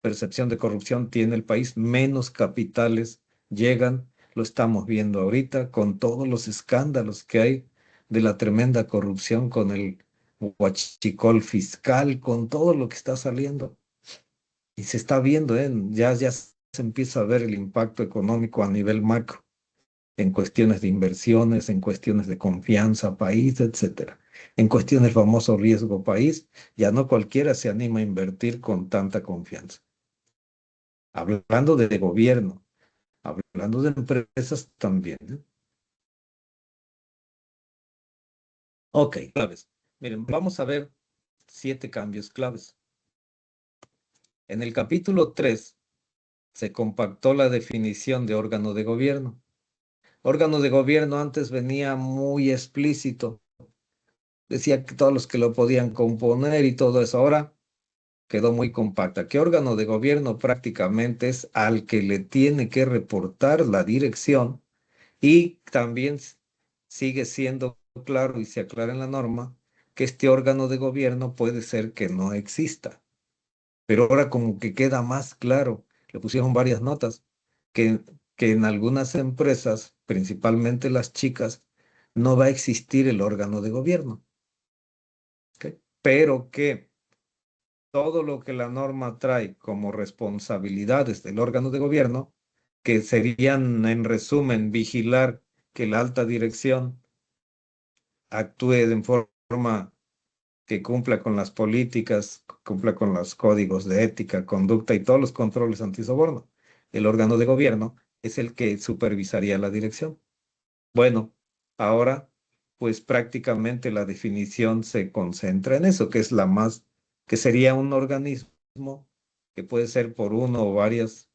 Speaker 4: percepción de corrupción tiene el país, menos capitales llegan. Lo estamos viendo ahorita con todos los escándalos que hay de la tremenda corrupción, con el huachicol fiscal, con todo lo que está saliendo. Y se está viendo, ya se empieza a ver el impacto económico a nivel macro, en cuestiones de inversiones, en cuestiones de confianza país, etcétera. En cuestiones del famoso riesgo país, ya no cualquiera se anima a invertir con tanta confianza. Hablando de gobierno, hablando de empresas también, ¿eh? Ok, claves. Miren, vamos a ver 7 cambios claves. En el capítulo 3 se compactó la definición de órgano de gobierno. Órgano de gobierno antes venía muy explícito. Decía que todos los que lo podían componer y todo eso. Ahora quedó muy compacta. ¿Qué órgano de gobierno? Prácticamente es al que le tiene que reportar la dirección. Y también sigue siendo claro y se aclara en la norma que este órgano de gobierno puede ser que no exista. Pero ahora como que queda más claro, le pusieron varias notas, que, que en algunas empresas, principalmente las chicas, no va a existir el órgano de gobierno. ¿Ok? Pero que todo lo que la norma trae como responsabilidades del órgano de gobierno, que serían en resumen vigilar que la alta dirección actúe de forma que cumpla con las políticas, cumpla con los códigos de ética, conducta y todos los controles antisoborno. El órgano de gobierno es el que supervisaría la dirección. Bueno, ahora pues prácticamente la definición se concentra en eso, que es que sería un organismo que puede ser por uno o varias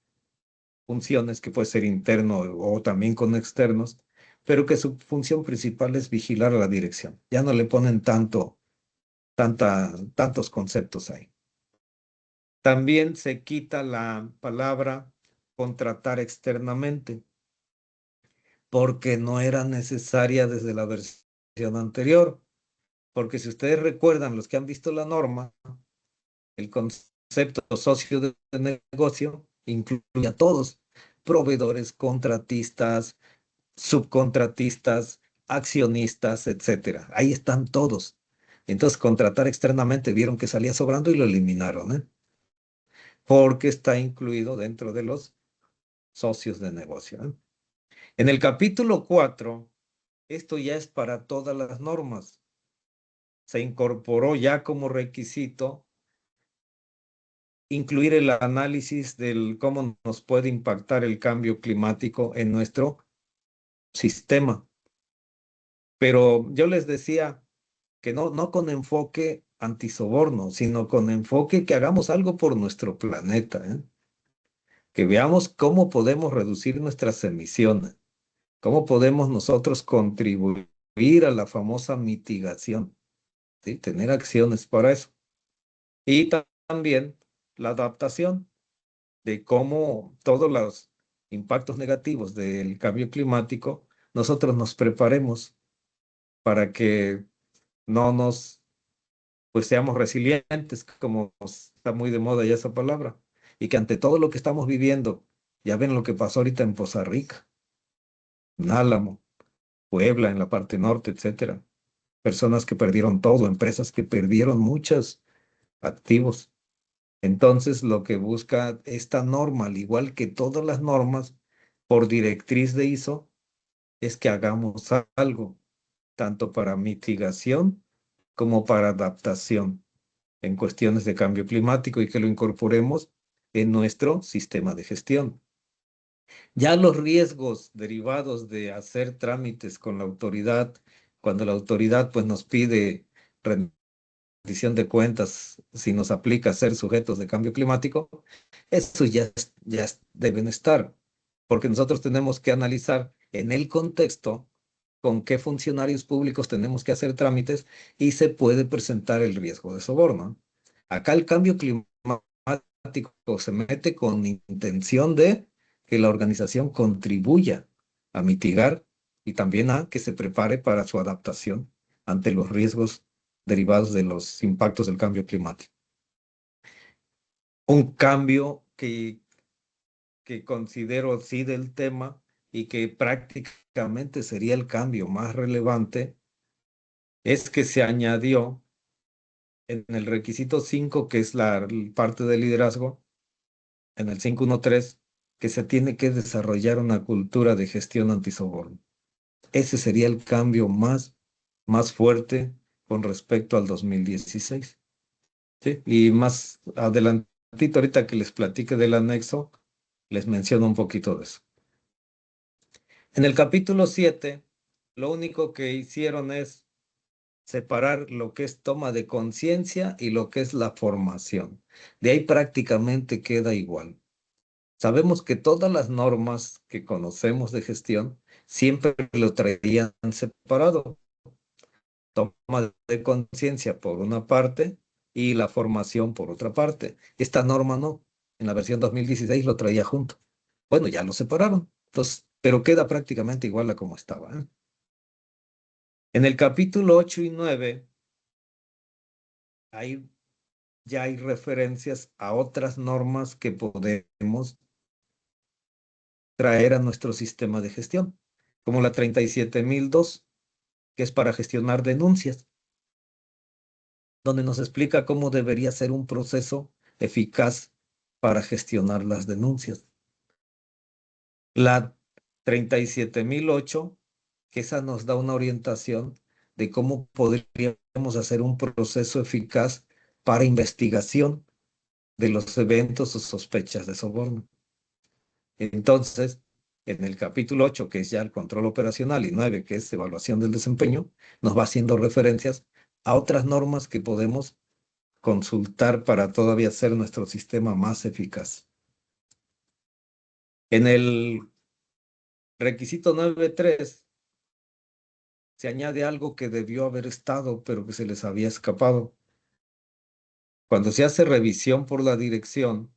Speaker 4: funciones, que puede ser interno o también con externos, pero que su función principal es vigilar a la dirección. Ya no le ponen tantos conceptos ahí. También se quita la palabra contratar externamente, porque no era necesaria desde la versión anterior. Porque si ustedes recuerdan, los que han visto la norma, el concepto socio de negocio incluye a todos, proveedores, contratistas, subcontratistas, accionistas, etcétera. Ahí están todos. Entonces, contratar externamente vieron que salía sobrando y lo eliminaron, ¿eh? Porque está incluido dentro de los socios de negocio, ¿eh? En el capítulo 4, esto ya es para todas las normas. Se incorporó ya como requisito incluir el análisis del cómo nos puede impactar el cambio climático en nuestro sistema. Pero yo les decía que no con enfoque antisoborno, sino con enfoque que hagamos algo por nuestro planeta, ¿eh? Que veamos cómo podemos reducir nuestras emisiones, cómo podemos nosotros contribuir contribuir a la famosa mitigación, ¿sí? Tener acciones para eso. Y también la adaptación de cómo todos los impactos negativos del cambio climático, nosotros nos preparemos para que no nos, pues seamos resilientes, como está muy de moda ya esa palabra, y que ante todo lo que estamos viviendo, ya ven lo que pasó ahorita en Poza Rica, en Álamo, Puebla, en la parte norte, etcétera. Personas que perdieron todo, empresas que perdieron muchos activos. Entonces, lo que busca esta norma, al igual que todas las normas, por directriz de ISO, es que hagamos algo, tanto para mitigación como para adaptación en cuestiones de cambio climático y que lo incorporemos en nuestro sistema de gestión. Ya los riesgos derivados de hacer trámites con la autoridad, cuando la autoridad pues nos pide rendición de cuentas si nos aplica ser sujetos de cambio climático, eso ya deben estar, porque nosotros tenemos que analizar en el contexto con qué funcionarios públicos tenemos que hacer trámites y se puede presentar el riesgo de soborno. Acá el cambio climático se mete con intención de que la organización contribuya a mitigar y también a que se prepare para su adaptación ante los riesgos derivados de los impactos del cambio climático. Un cambio que considero sí del tema y que prácticamente sería el cambio más relevante es que se añadió en el requisito 5, que es la parte de liderazgo, en el 513, que se tiene que desarrollar una cultura de gestión antisoborno. Ese sería el cambio más fuerte con respecto al 2016. ¿Sí? Y más adelantito, ahorita que les platique del anexo, les menciono un poquito de eso. En el capítulo 7, lo único que hicieron es separar lo que es toma de conciencia y lo que es la formación. De ahí prácticamente queda igual. Sabemos que todas las normas que conocemos de gestión siempre lo traían separado. Toma de conciencia por una parte y la formación por otra parte. Esta norma no. En la versión 2016 lo traía junto. Bueno, ya lo separaron. Entonces, pero queda prácticamente igual a como estaba, ¿eh? En el capítulo 8 y 9, ya hay referencias a otras normas que podemos traer a nuestro sistema de gestión, como la 37.002, que es para gestionar denuncias, donde nos explica cómo debería ser un proceso eficaz para gestionar las denuncias. La 37.008, que esa nos da una orientación de cómo podríamos hacer un proceso eficaz para investigación de los eventos o sospechas de soborno. Entonces, en el capítulo 8, que es ya el control operacional, y 9, que es evaluación del desempeño, nos va haciendo referencias a otras normas que podemos consultar para todavía hacer nuestro sistema más eficaz. En el requisito 9.3 se añade algo que debió haber estado, pero que se les había escapado. Cuando se hace revisión por la dirección,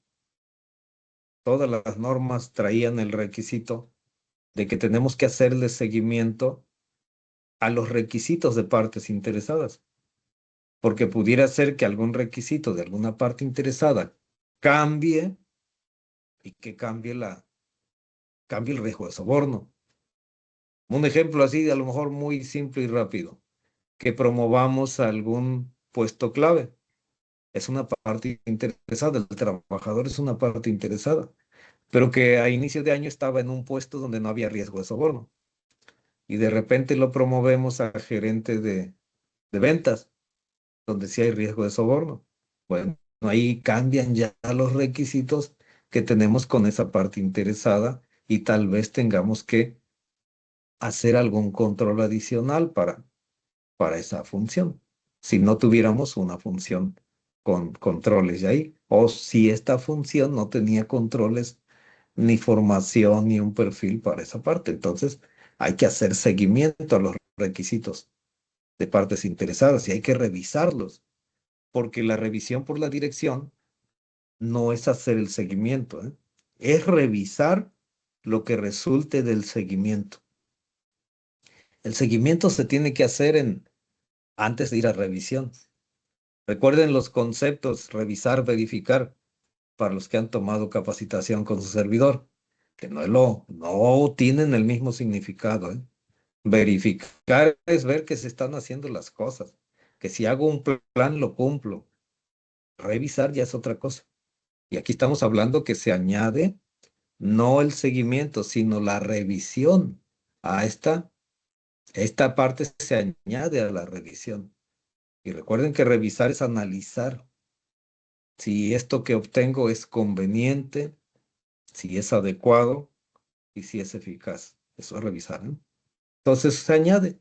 Speaker 4: todas las normas traían el requisito de que tenemos que hacerle seguimiento a los requisitos de partes interesadas, porque pudiera ser que algún requisito de alguna parte interesada cambie y que cambie el riesgo de soborno. Un ejemplo así, a lo mejor muy simple y rápido, que promovamos algún puesto clave. Es una parte interesada, el trabajador es una parte interesada, pero que a inicio de año estaba en un puesto donde no había riesgo de soborno. Y de repente lo promovemos a gerente de ventas, donde sí hay riesgo de soborno. Bueno, ahí cambian ya los requisitos que tenemos con esa parte interesada y tal vez tengamos que hacer algún control adicional para esa función, si no tuviéramos una función con controles de ahí, o si esta función no tenía controles ni formación ni un perfil para esa parte. Entonces, hay que hacer seguimiento a los requisitos de partes interesadas y hay que revisarlos, porque la revisión por la dirección no es hacer el seguimiento, ¿eh? Es revisar lo que resulte del seguimiento. El seguimiento se tiene que hacer antes de ir a revisión. Recuerden los conceptos, revisar, verificar, para los que han tomado capacitación con su servidor, que no tienen el mismo significado, ¿eh? Verificar es ver que se están haciendo las cosas, que si hago un plan lo cumplo. Revisar ya es otra cosa. Y aquí estamos hablando que se añade no el seguimiento, sino la revisión. A esta parte se añade a la revisión. Y recuerden que revisar es analizar si esto que obtengo es conveniente, si es adecuado y si es eficaz. Eso es revisar, ¿no? Entonces se añade.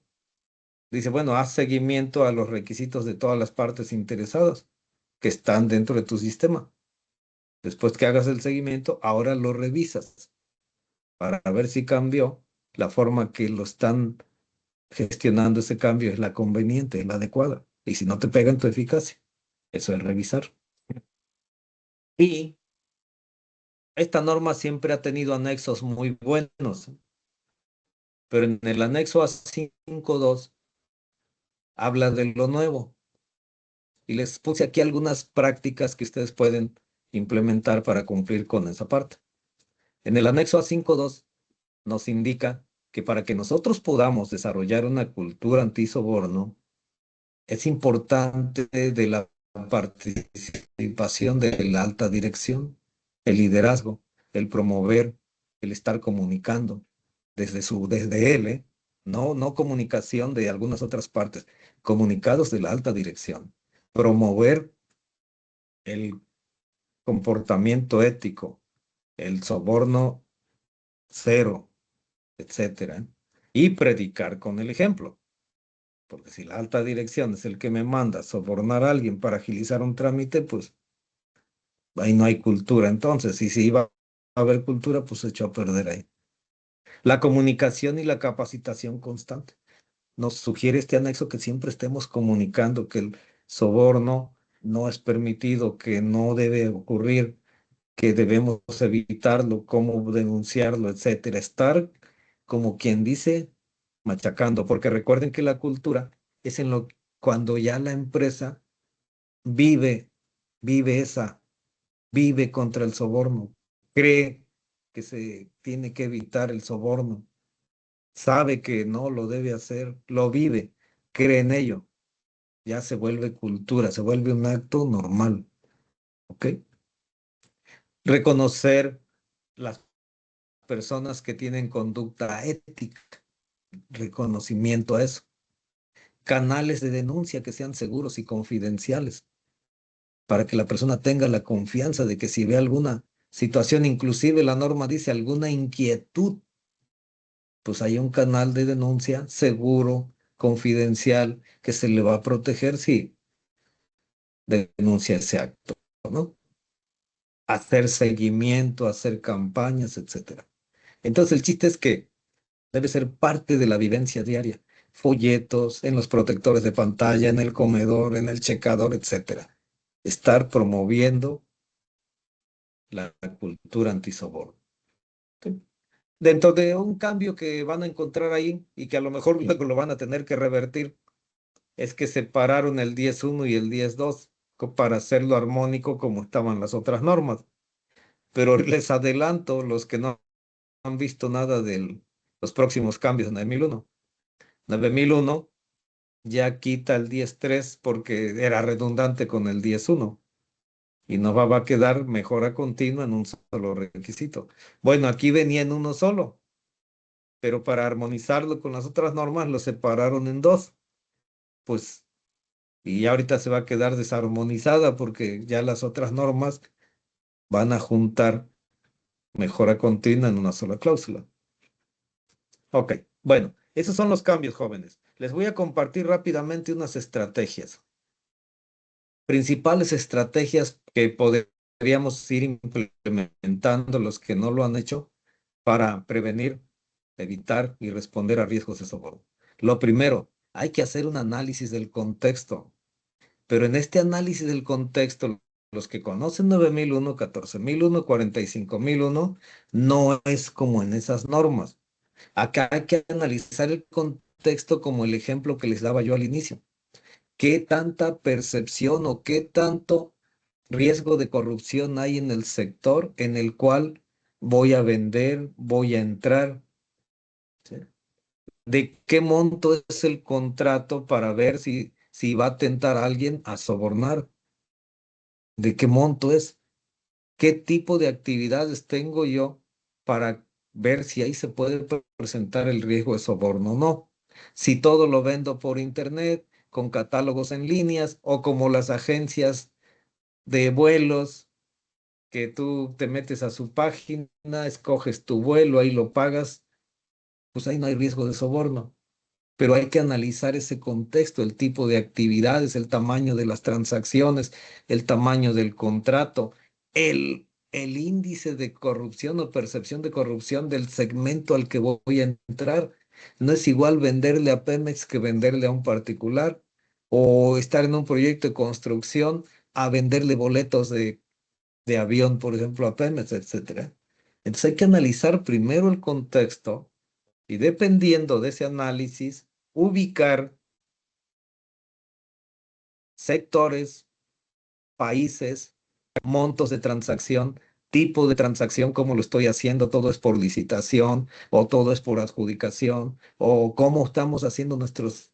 Speaker 4: Dice, bueno, haz seguimiento a los requisitos de todas las partes interesadas que están dentro de tu sistema. Después que hagas el seguimiento, ahora lo revisas para ver si cambió la forma que lo están gestionando ese cambio, es la conveniente, es la adecuada. Y si no te pega en tu eficacia, eso es revisar. Y esta norma siempre ha tenido anexos muy buenos, pero en el anexo A5.2 habla de lo nuevo. Y les puse aquí algunas prácticas que ustedes pueden implementar para cumplir con esa parte. En el anexo A5.2 nos indica que para que nosotros podamos desarrollar una cultura antisoborno, es importante de la participación de la alta dirección, el liderazgo, el promover, el estar comunicando desde él, ¿eh? No comunicación de algunas otras partes, comunicados de la alta dirección, promover el comportamiento ético, el soborno cero, etcétera, y predicar con el ejemplo. Porque si la alta dirección es el que me manda a sobornar a alguien para agilizar un trámite, pues ahí no hay cultura. Entonces, y si iba a haber cultura, pues se echó a perder ahí. La comunicación y la capacitación constante. Nos sugiere este anexo que siempre estemos comunicando que el soborno no es permitido, que no debe ocurrir, que debemos evitarlo, cómo denunciarlo, etcétera. Estar, como quien dice, machacando, porque recuerden que la cultura es cuando ya la empresa vive, vive vive contra el soborno, cree que se tiene que evitar el soborno, sabe que no lo debe hacer, lo vive, cree en ello, ya se vuelve cultura, se vuelve un acto normal, ¿ok? Reconocer las personas que tienen conducta ética, reconocimiento a eso. Canales de denuncia que sean seguros y confidenciales para que la persona tenga la confianza de que si ve alguna situación, inclusive la norma dice alguna inquietud, pues hay un canal de denuncia seguro, confidencial, que se le va a proteger si denuncia ese acto, ¿no? Hacer seguimiento, hacer campañas, etcétera. Entonces el chiste es que debe ser parte de la vivencia diaria. Folletos en los protectores de pantalla, en el comedor, en el checador, etcétera. Estar promoviendo la cultura antisoborno. Dentro de un cambio que van a encontrar ahí y que a lo mejor luego lo van a tener que revertir, es que separaron el 10.1 y el 10.2 para hacerlo armónico como estaban las otras normas. Pero les adelanto, los que no han visto nada de los próximos cambios en 9001. 9001 ya quita el 10.3 porque era redundante con el 10.1 y no va a quedar mejora continua en un solo requisito. Bueno, aquí venía en uno solo, pero para armonizarlo con las otras normas lo separaron en dos. Pues, y ya ahorita se va a quedar desarmonizada porque ya las otras normas van a juntar mejora continua en una sola cláusula. Ok, bueno, esos son los cambios, jóvenes. Les voy a compartir rápidamente unas estrategias. Principales estrategias que podríamos ir implementando los que no lo han hecho para prevenir evitar y responder a riesgos de soborno. Lo primero, hay que hacer un análisis del contexto. Pero en este análisis del contexto, los que conocen 9001, 14001, 45001, no es como en esas normas. Acá hay que analizar el contexto como el ejemplo que les daba yo al inicio. ¿Qué tanta percepción o qué tanto riesgo de corrupción hay en el sector en el cual voy a vender, voy a entrar? ¿Sí? ¿De qué monto es el contrato para ver si va a tentar a alguien a sobornar? ¿De qué monto es? ¿Qué tipo de actividades tengo yo para ver si ahí se puede presentar el riesgo de soborno o no? Si todo lo vendo por internet, con catálogos en líneas o como las agencias de vuelos que tú te metes a su página, escoges tu vuelo, ahí lo pagas, pues ahí no hay riesgo de soborno. Pero hay que analizar ese contexto, el tipo de actividades, el tamaño de las transacciones, el tamaño del contrato, el índice de corrupción o percepción de corrupción del segmento al que voy a entrar. No es igual venderle a Pemex que venderle a un particular, o estar en un proyecto de construcción a venderle boletos de avión, por ejemplo, a Pemex, etcétera. Entonces hay que analizar primero el contexto y dependiendo de ese análisis, ubicar sectores, países, montos de transacción, tipo de transacción, cómo lo estoy haciendo, todo es por licitación o todo es por adjudicación o cómo estamos haciendo nuestros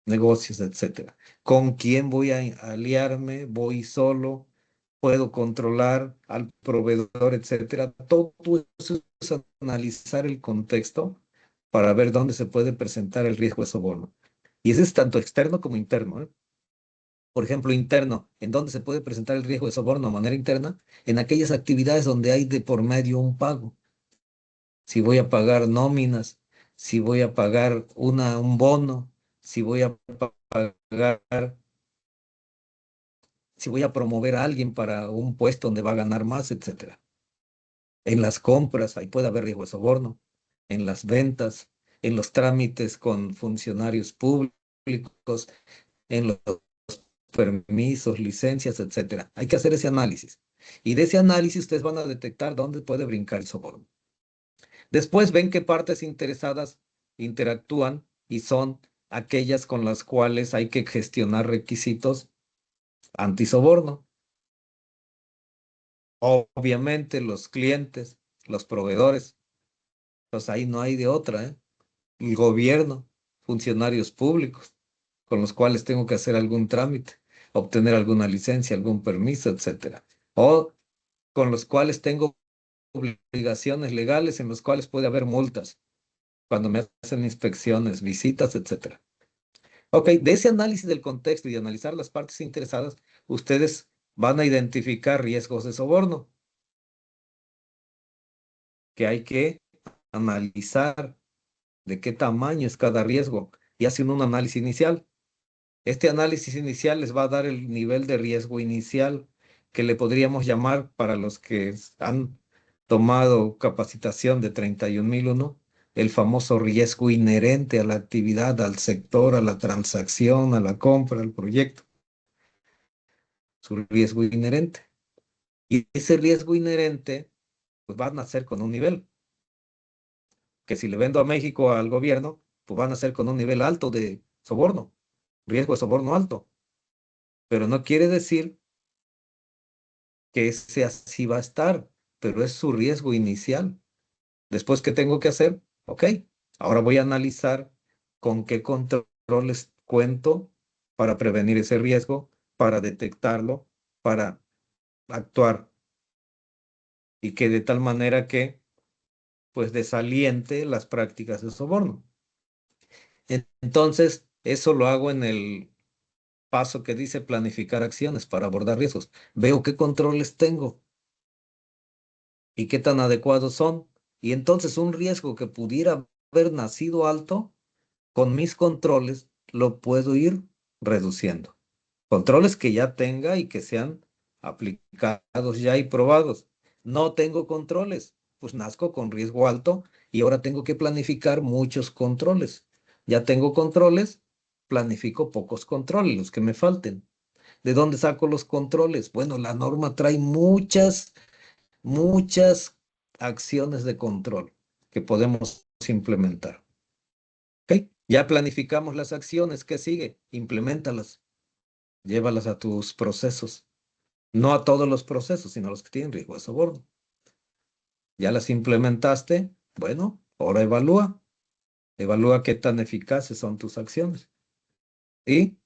Speaker 4: negocios, etcétera. ¿Con quién voy a aliarme? ¿Voy solo? ¿Puedo controlar al proveedor, etcétera? Todo eso es analizar el contexto para ver dónde se puede presentar el riesgo de soborno. Y ese es tanto externo como interno, ¿eh? Por ejemplo, interno, ¿en dónde se puede presentar el riesgo de soborno de manera interna? En aquellas actividades donde hay de por medio un pago. Si voy a pagar nóminas, si voy a pagar un bono, si voy a pagar, si voy a promover a alguien para un puesto donde va a ganar más, etcétera. En las compras, ahí puede haber riesgo de soborno. En las ventas, en los trámites con funcionarios públicos, en los permisos, licencias, etcétera. Hay que hacer ese análisis. Y de ese análisis ustedes van a detectar dónde puede brincar el soborno. Después ven qué partes interesadas interactúan y son aquellas con las cuales hay que gestionar requisitos antisoborno. Obviamente los clientes, los proveedores, pues ahí no hay de otra, ¿eh? El gobierno, funcionarios públicos, con los cuales tengo que hacer algún trámite, obtener alguna licencia, algún permiso, etcétera. O con los cuales tengo obligaciones legales en los cuales puede haber multas cuando me hacen inspecciones, visitas, etcétera. Ok, de ese análisis del contexto y de analizar las partes interesadas, ustedes van a identificar riesgos de soborno que hay que analizar de qué tamaño es cada riesgo y hacen un análisis inicial. Este análisis inicial les va a dar el nivel de riesgo inicial que le podríamos llamar para los que han tomado capacitación de 31001, el famoso riesgo inherente a la actividad, al sector, a la transacción, a la compra, al proyecto. Su riesgo inherente. Y ese riesgo inherente pues va a nacer con un nivel, que si le vendo a México al gobierno, pues van a ser con un nivel alto de soborno, riesgo de soborno alto. Pero no quiere decir que ese así va a estar, pero es su riesgo inicial. Después, ¿qué tengo que hacer? Ok, ahora voy a analizar con qué controles cuento para prevenir ese riesgo, para detectarlo, para actuar y que de tal manera que pues desaliente las prácticas de soborno. Entonces, eso lo hago en el paso que dice planificar acciones para abordar riesgos. Veo qué controles tengo y qué tan adecuados son. Y entonces un riesgo que pudiera haber nacido alto, con mis controles lo puedo ir reduciendo. Controles que ya tenga y que sean aplicados ya y probados. No tengo controles, pues nazco con riesgo alto y ahora tengo que planificar muchos controles. Ya tengo controles, planifico pocos controles, los que me falten. ¿De dónde saco los controles? Bueno, la norma trae muchas acciones de control que podemos implementar. ¿Ok? Ya planificamos las acciones. ¿Qué sigue? Impleméntalas. Llévalas a tus procesos. No a todos los procesos, sino a los que tienen riesgo de soborno. Ya las implementaste. Bueno, ahora evalúa. Evalúa qué tan eficaces son tus acciones. Y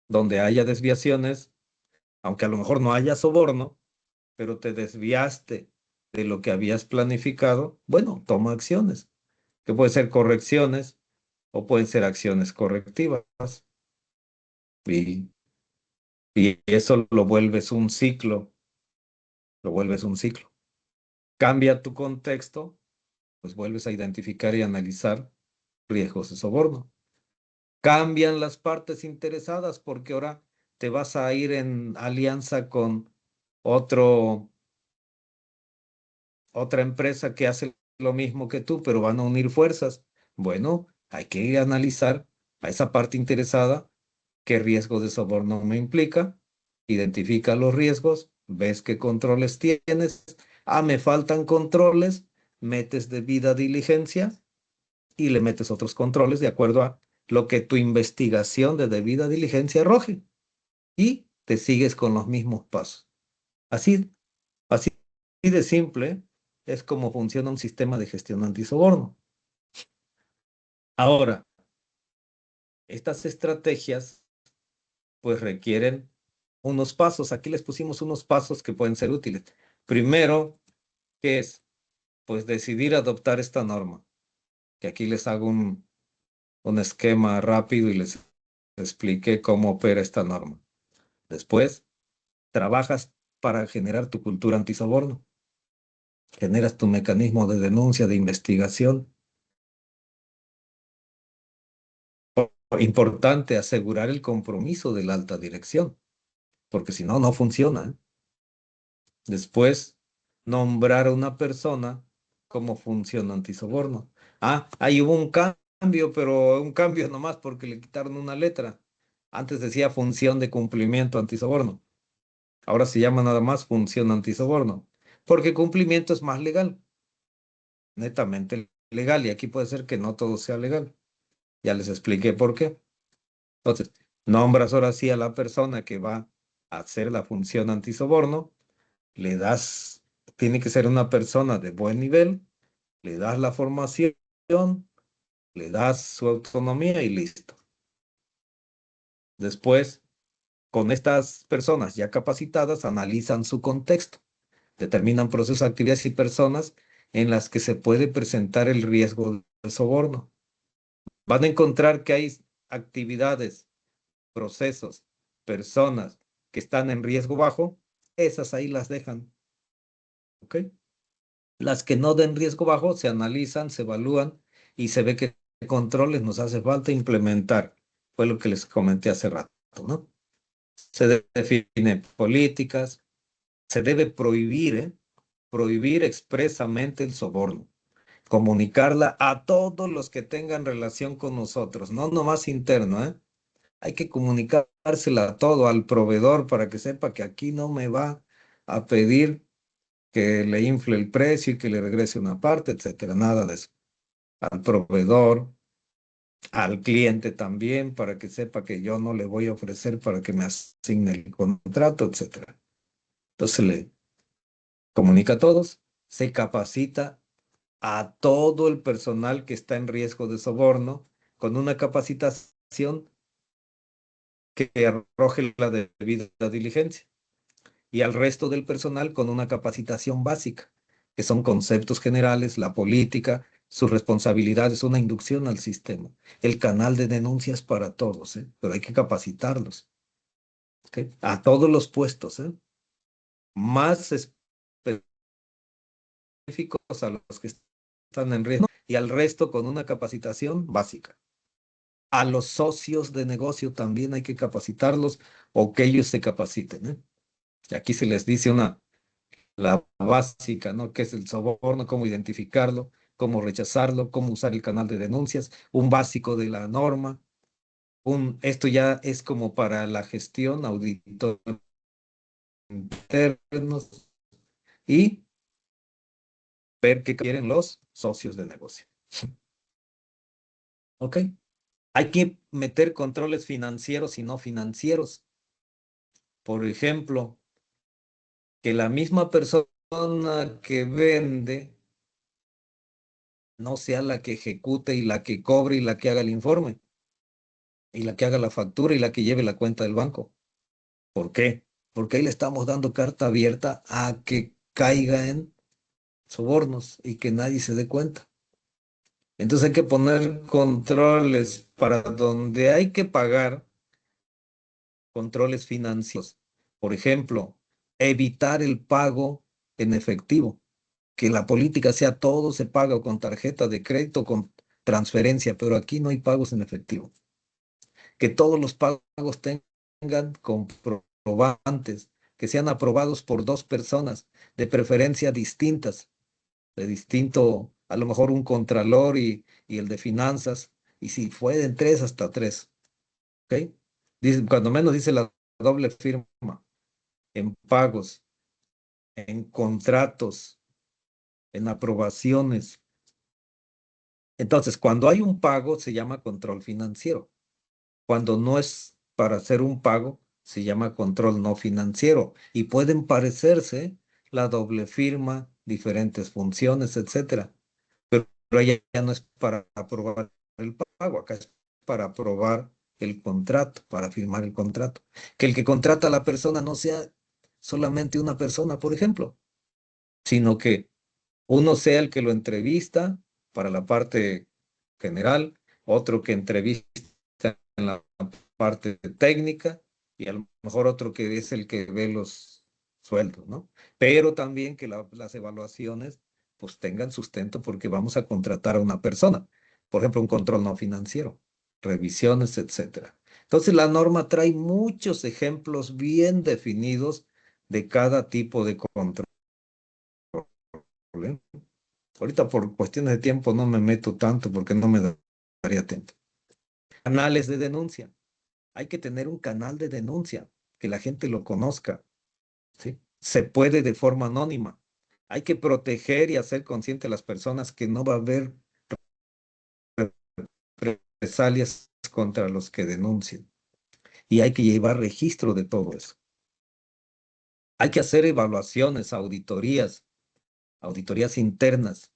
Speaker 4: donde haya desviaciones, aunque a lo mejor no haya soborno, pero te desviaste de lo que habías planificado, bueno, toma acciones, que pueden ser correcciones o pueden ser acciones correctivas. Y, y eso lo vuelves un ciclo, lo vuelves un ciclo. Cambia tu contexto, pues vuelves a identificar y analizar riesgos de soborno. Cambian las partes interesadas porque ahora te vas a ir en alianza con otra empresa que hace lo mismo que tú, pero van a unir fuerzas. Bueno, hay que ir a analizar a esa parte interesada qué riesgo de soborno me implica, identifica los riesgos, ves qué controles tienes. Ah, me faltan controles, metes debida diligencia y le metes otros controles de acuerdo a lo que tu investigación de debida diligencia arroje. Y te sigues con los mismos pasos. Así de simple es como funciona un sistema de gestión antisoborno. Ahora, estas estrategias pues requieren unos pasos. Aquí les pusimos unos pasos que pueden ser útiles. Primero, ¿qué es? Pues decidir adoptar esta norma. Que aquí les hago un esquema rápido y les expliqué cómo opera esta norma. Después, trabajas para generar tu cultura antisoborno. Generas tu mecanismo de denuncia, de investigación. Importante asegurar el compromiso de la alta dirección, porque si no, no funciona, ¿eh? Después, nombrar a una persona como función antisoborno. Ah, ahí hubo un cambio, pero un cambio nomás porque le quitaron una letra. Antes decía función de cumplimiento antisoborno. Ahora se llama nada más función antisoborno, porque cumplimiento es más legal, netamente legal, y aquí puede ser que no todo sea legal. Ya les expliqué por qué. Entonces, nombras ahora sí a la persona que va a hacer la función antisoborno, le das, tiene que ser una persona de buen nivel, le das la formación, le das su autonomía y listo. Después, con estas personas ya capacitadas, analizan su contexto, determinan procesos, actividades y personas en las que se puede presentar el riesgo de soborno. Van a encontrar que hay actividades, procesos, personas que están en riesgo bajo, esas ahí las dejan. ¿Ok? Las que no den riesgo bajo se analizan, se evalúan y se ve qué controles nos hace falta implementar. Fue lo que les comenté hace rato, ¿no? Se define políticas, se debe prohibir, prohibir expresamente el soborno, comunicarla a todos los que tengan relación con nosotros, no nomás interno, ¿eh? Hay que comunicársela a todo, al proveedor, para que sepa que aquí no me va a pedir que le infle el precio y que le regrese una parte, etcétera. Nada de eso. Al proveedor, al cliente también, para que sepa que yo no le voy a ofrecer para que me asigne el contrato, etcétera. Entonces le comunica a todos, se capacita a todo el personal que está en riesgo de soborno con una capacitación que arroje la debida diligencia, y al resto del personal con una capacitación básica, que son conceptos generales, la política, sus responsabilidades, una inducción al sistema. El canal de denuncias para todos, pero hay que capacitarlos. ¿Okay? A todos los puestos, más específicos a los que están en riesgo y al resto con una capacitación básica. A los socios de negocio también hay que capacitarlos o que ellos se capaciten. Y aquí se les dice la básica, ¿no? ¿Qué es el soborno? ¿Cómo identificarlo? cómo rechazarlo, cómo usar el canal de denuncias, un básico de la norma. Esto ya es como para la gestión, auditor internos y ver qué quieren los socios de negocio. ¿Ok? Hay que meter controles financieros y no financieros. Por ejemplo, que la misma persona que vende no sea la que ejecute y la que cobre y la que haga el informe y la que haga la factura y la que lleve la cuenta del banco. ¿Por qué? Porque ahí le estamos dando carta abierta a que caiga en sobornos y que nadie se dé cuenta. Entonces hay que poner controles para donde hay que pagar, controles financieros. Por ejemplo, evitar el pago en efectivo. Que la política sea todo se paga con tarjeta de crédito, con transferencia, pero aquí no hay pagos en efectivo. Que todos los pagos tengan comprobantes, que sean aprobados por dos personas, de preferencia distintas, de distinto, a lo mejor un contralor y el de finanzas, y si pueden tres, hasta tres. ¿Ok? Cuando menos dice la doble firma, en pagos, en contratos, en aprobaciones. Entonces, cuando hay un pago, se llama control financiero. Cuando no es para hacer un pago, se llama control no financiero. Y pueden parecerse la doble firma, diferentes funciones, etcétera. Pero ella ya no es para aprobar el pago, acá es para aprobar el contrato, para firmar el contrato. Que el que contrata a la persona no sea solamente una persona, por ejemplo, sino que uno sea el que lo entrevista para la parte general, otro que entrevista en la parte técnica y a lo mejor otro que es el que ve los sueldos, ¿no? Pero también que las evaluaciones pues tengan sustento porque vamos a contratar a una persona. Por ejemplo, un control no financiero, revisiones, etcétera. Entonces la norma trae muchos ejemplos bien definidos de cada tipo de control. ¿Eh? Ahorita por cuestiones de tiempo no me meto tanto porque no me daría tiempo. Canales de denuncia. Hay que tener un canal de denuncia, que la gente lo conozca, ¿sí? Se puede de forma anónima. Hay que proteger y hacer consciente a las personas que no va a haber represalias contra los que denuncien. Y hay que llevar registro de todo eso. Hay que hacer evaluaciones, auditorías internas.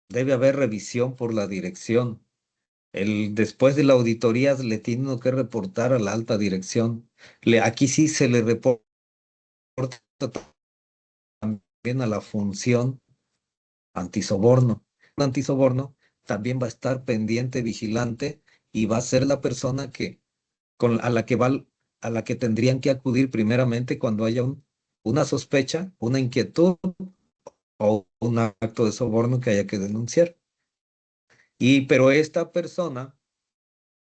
Speaker 4: Debe haber revisión por la dirección. Después de la auditoría le tiene uno que reportar a la alta dirección. Aquí sí se le reporta también a la función antisoborno. Un antisoborno también va a estar pendiente, vigilante, y va a ser la persona a la que tendrían que acudir primeramente cuando haya una sospecha, una inquietud o un acto de soborno que haya que denunciar. Pero esta persona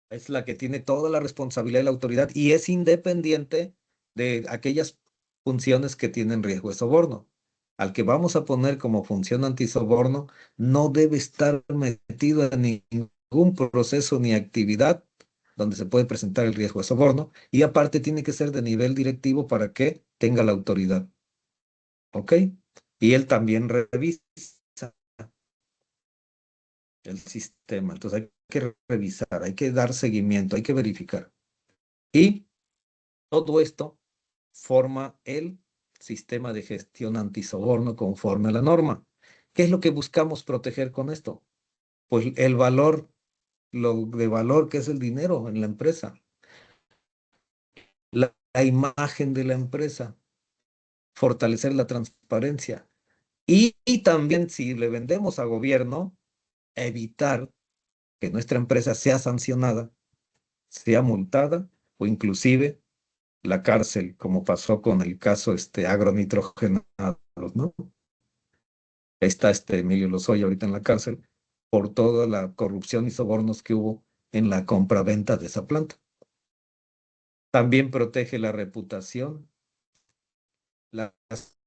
Speaker 4: es la que tiene toda la responsabilidad de la autoridad y es independiente de aquellas funciones que tienen riesgo de soborno. Al que vamos a poner como función antisoborno no debe estar metido en ningún proceso ni actividad donde se puede presentar el riesgo de soborno y aparte tiene que ser de nivel directivo para que tenga la autoridad. ¿Ok? Y él también revisa el sistema. Entonces hay que revisar, hay que dar seguimiento, hay que verificar. Y todo esto forma el sistema de gestión antisoborno conforme a la norma. ¿Qué es lo que buscamos proteger con esto? Pues el valor, lo de valor que es el dinero en la empresa, la imagen de la empresa, fortalecer la transparencia y también si le vendemos a gobierno, evitar que nuestra empresa sea sancionada, sea multada o inclusive la cárcel, como pasó con el caso agronitrogenados, ¿no? Está Emilio Lozoya ahorita en la cárcel por toda la corrupción y sobornos que hubo en la compraventa de esa planta. También protege la reputación, la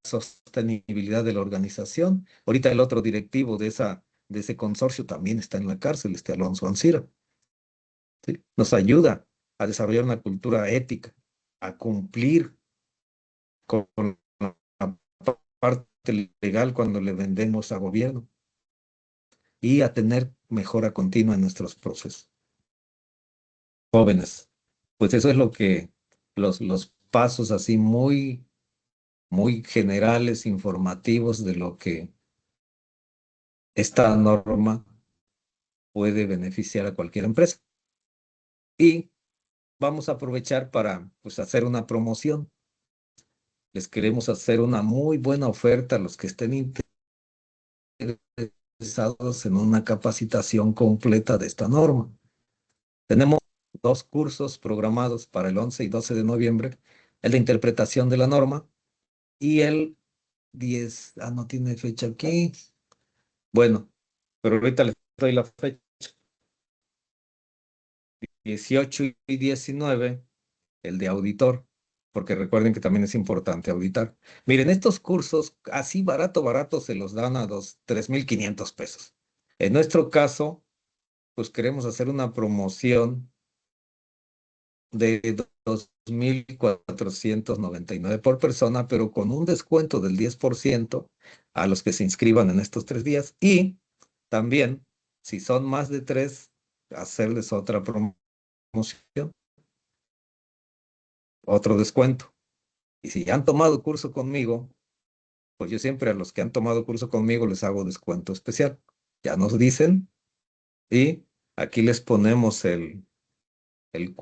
Speaker 4: sostenibilidad de la organización. Ahorita el otro directivo de esa de ese consorcio también está en la cárcel, este Alonso Ancira. ¿Sí? Nos ayuda a desarrollar una cultura ética, a cumplir con la parte legal cuando le vendemos a gobierno y a tener mejora continua en nuestros procesos. Jóvenes, pues eso es lo que los pasos así muy generales, informativos de lo que esta norma puede beneficiar a cualquier empresa. Y vamos a aprovechar para pues, hacer una promoción. Les queremos hacer una muy buena oferta a los que estén interesados en una capacitación completa de esta norma. Tenemos 2 cursos programados para el 11 y 12 de noviembre, el de interpretación de la norma y el 10, no tiene fecha aquí. Bueno, pero ahorita les doy la fecha. 18 y 19, el de auditor, porque recuerden que también es importante auditar. Miren, estos cursos, así barato, se los dan a 3,500 pesos. En nuestro caso, pues queremos hacer una promoción de 2,499 por persona, pero con un descuento del 10% a los que se inscriban en estos 3 días. Y también, si son más de 3, hacerles otra promoción, otro descuento. Y si ya han tomado curso conmigo, pues yo siempre a los que han tomado curso conmigo les hago descuento especial. Ya nos dicen y aquí les ponemos el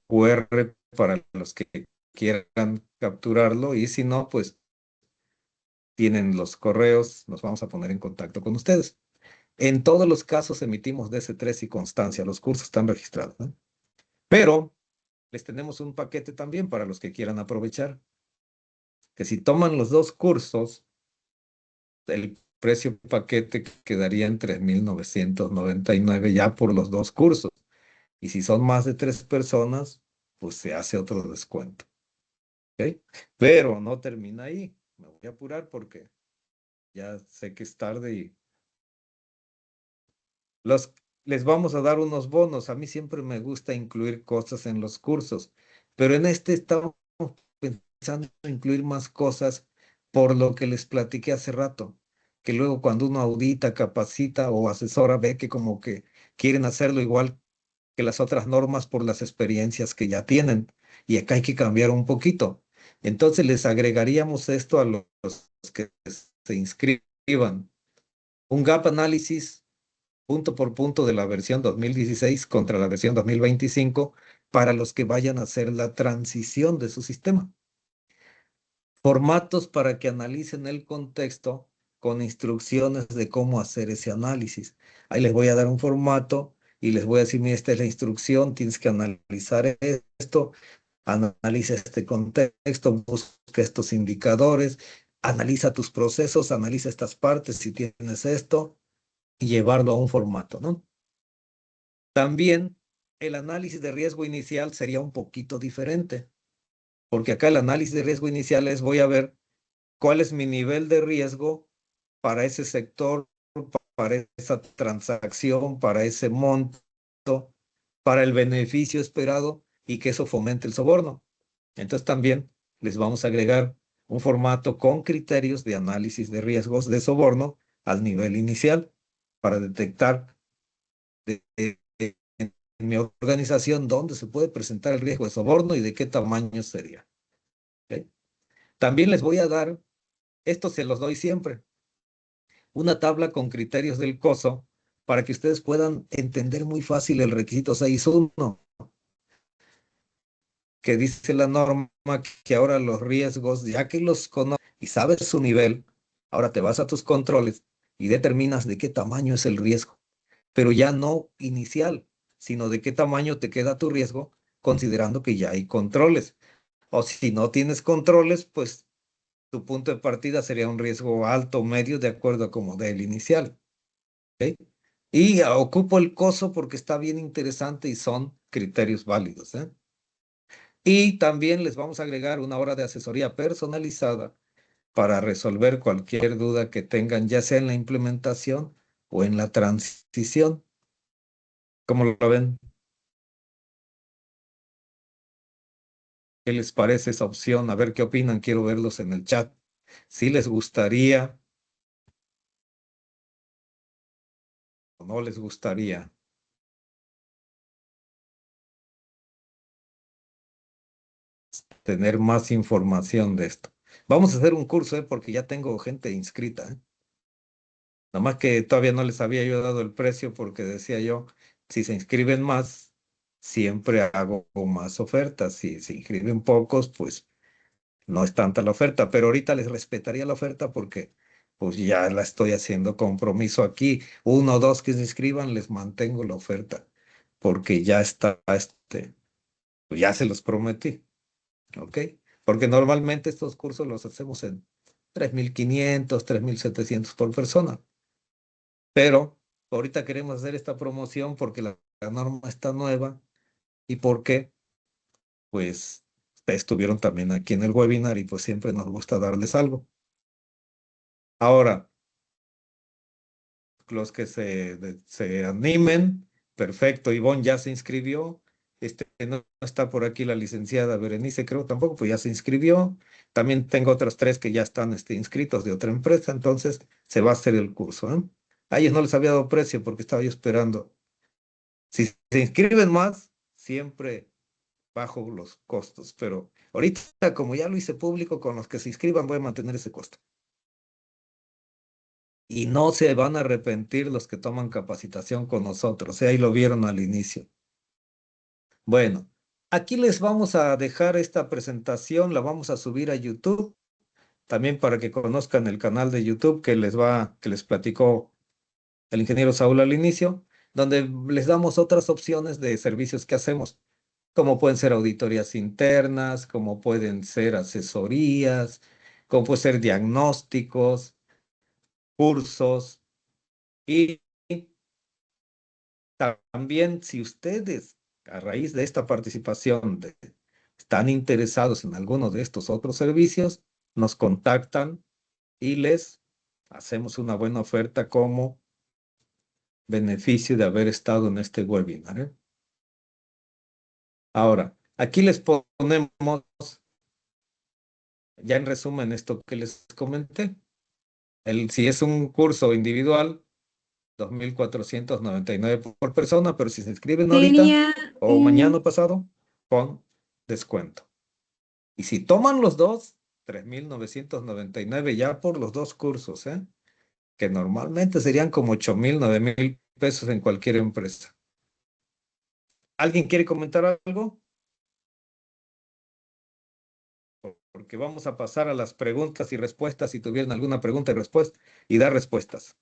Speaker 4: QR para los que quieran capturarlo y si no, pues tienen los correos, nos vamos a poner en contacto con ustedes. En todos los casos emitimos DC3 y constancia, los cursos están registrados, ¿no? Pero les tenemos un paquete también para los que quieran aprovechar, que si toman los 2 cursos, el precio paquete quedaría en 3,999 ya por los 2 cursos. Y si son más de 3 personas, pues se hace otro descuento. ¿Ok? Pero no termina ahí. Me voy a apurar porque ya sé que es tarde y les vamos a dar unos bonos. A mí siempre me gusta incluir cosas en los cursos, pero en este estamos pensando en incluir más cosas por lo que les platiqué hace rato, que luego cuando uno audita, capacita o asesora, ve que como que quieren hacerlo igual que las otras normas por las experiencias que ya tienen. Y acá hay que cambiar un poquito. Entonces les agregaríamos esto a los que se inscriban. Un gap análisis punto por punto de la versión 2016 contra la versión 2025 para los que vayan a hacer la transición de su sistema. Formatos para que analicen el contexto con instrucciones de cómo hacer ese análisis. Ahí les voy a dar un formato y les voy a decir, mira, esta es la instrucción, tienes que analizar esto, analiza este contexto, busca estos indicadores, analiza tus procesos, analiza estas partes si tienes esto y llevarlo a un formato, ¿no? También el análisis de riesgo inicial sería un poquito diferente, porque acá el análisis de riesgo inicial es voy a ver cuál es mi nivel de riesgo para ese sector, para esa transacción, para ese monto, para el beneficio esperado y que eso fomente el soborno. Entonces también les vamos a agregar un formato con criterios de análisis de riesgos de soborno al nivel inicial para detectar en mi organización dónde se puede presentar el riesgo de soborno y de qué tamaño sería. ¿Okay? También les voy a dar, esto se los doy siempre, una tabla con criterios del COSO para que ustedes puedan entender muy fácil el requisito 6.1, que dice la norma que ahora los riesgos, ya que los conoces y sabes su nivel, ahora te vas a tus controles y determinas de qué tamaño es el riesgo, pero ya no inicial, sino de qué tamaño te queda tu riesgo, considerando que ya hay controles. O si no tienes controles, pues tu punto de partida sería un riesgo alto o medio de acuerdo a como del inicial. ¿Okay? Y ocupo el COSO porque está bien interesante y son criterios válidos. Y también les vamos a agregar una hora de asesoría personalizada para resolver cualquier duda que tengan, ya sea en la implementación o en la transición. ¿Cómo lo ven? ¿Qué les parece esa opción? A ver qué opinan. Quiero verlos en el chat. Si les gustaría o no les gustaría. Tener más información de esto. Vamos a hacer un curso, porque ya tengo gente inscrita. Nada más que todavía no les había yo dado el precio porque decía yo, si se inscriben más, siempre hago más ofertas. Si se inscriben pocos, pues no es tanta la oferta. Pero ahorita les respetaría la oferta porque pues ya la estoy haciendo compromiso aquí. Uno o dos que se inscriban, les mantengo la oferta porque ya está, pues ya se los prometí. ¿Ok? Porque normalmente estos cursos los hacemos en 3.500, 3.700 por persona. Pero ahorita queremos hacer esta promoción porque la norma está nueva y porque, pues, ustedes estuvieron también aquí en el webinar y pues siempre nos gusta darles algo. Ahora, los que se animen, perfecto. Ivonne ya se inscribió. No está por aquí la licenciada Berenice, creo tampoco, pues ya se inscribió. También tengo otros 3 que ya están inscritos de otra empresa, entonces se va a hacer el curso, ¿eh? A ellos no les había dado precio porque estaba yo esperando. Si se inscriben más, siempre bajo los costos, pero ahorita como ya lo hice público, con los que se inscriban voy a mantener ese costo. Y no se van a arrepentir los que toman capacitación con nosotros. Ahí lo vieron al inicio. Bueno, aquí les vamos a dejar esta presentación, la vamos a subir a YouTube, también para que conozcan el canal de YouTube que les platicó el ingeniero Saúl al inicio, donde les damos otras opciones de servicios que hacemos, como pueden ser auditorías internas, como pueden ser asesorías, como pueden ser diagnósticos, cursos. Y también si ustedes, a raíz de esta participación, están interesados en alguno de estos otros servicios, nos contactan y les hacemos una buena oferta como beneficio de haber estado en este webinar, ¿eh? Ahora, aquí les ponemos, ya en resumen, esto que les comenté. Si es un curso individual, 2.499 por persona, pero si se inscriben ahorita o mañana o pasado, con descuento. Y si toman los dos, 3.999 ya por los dos cursos, ¿eh? Que normalmente serían como 8.000, 9.000 pesos en cualquier empresa. ¿Alguien quiere comentar algo? Porque vamos a pasar a las preguntas y respuestas si tuvieran alguna pregunta y respuesta y dar respuestas.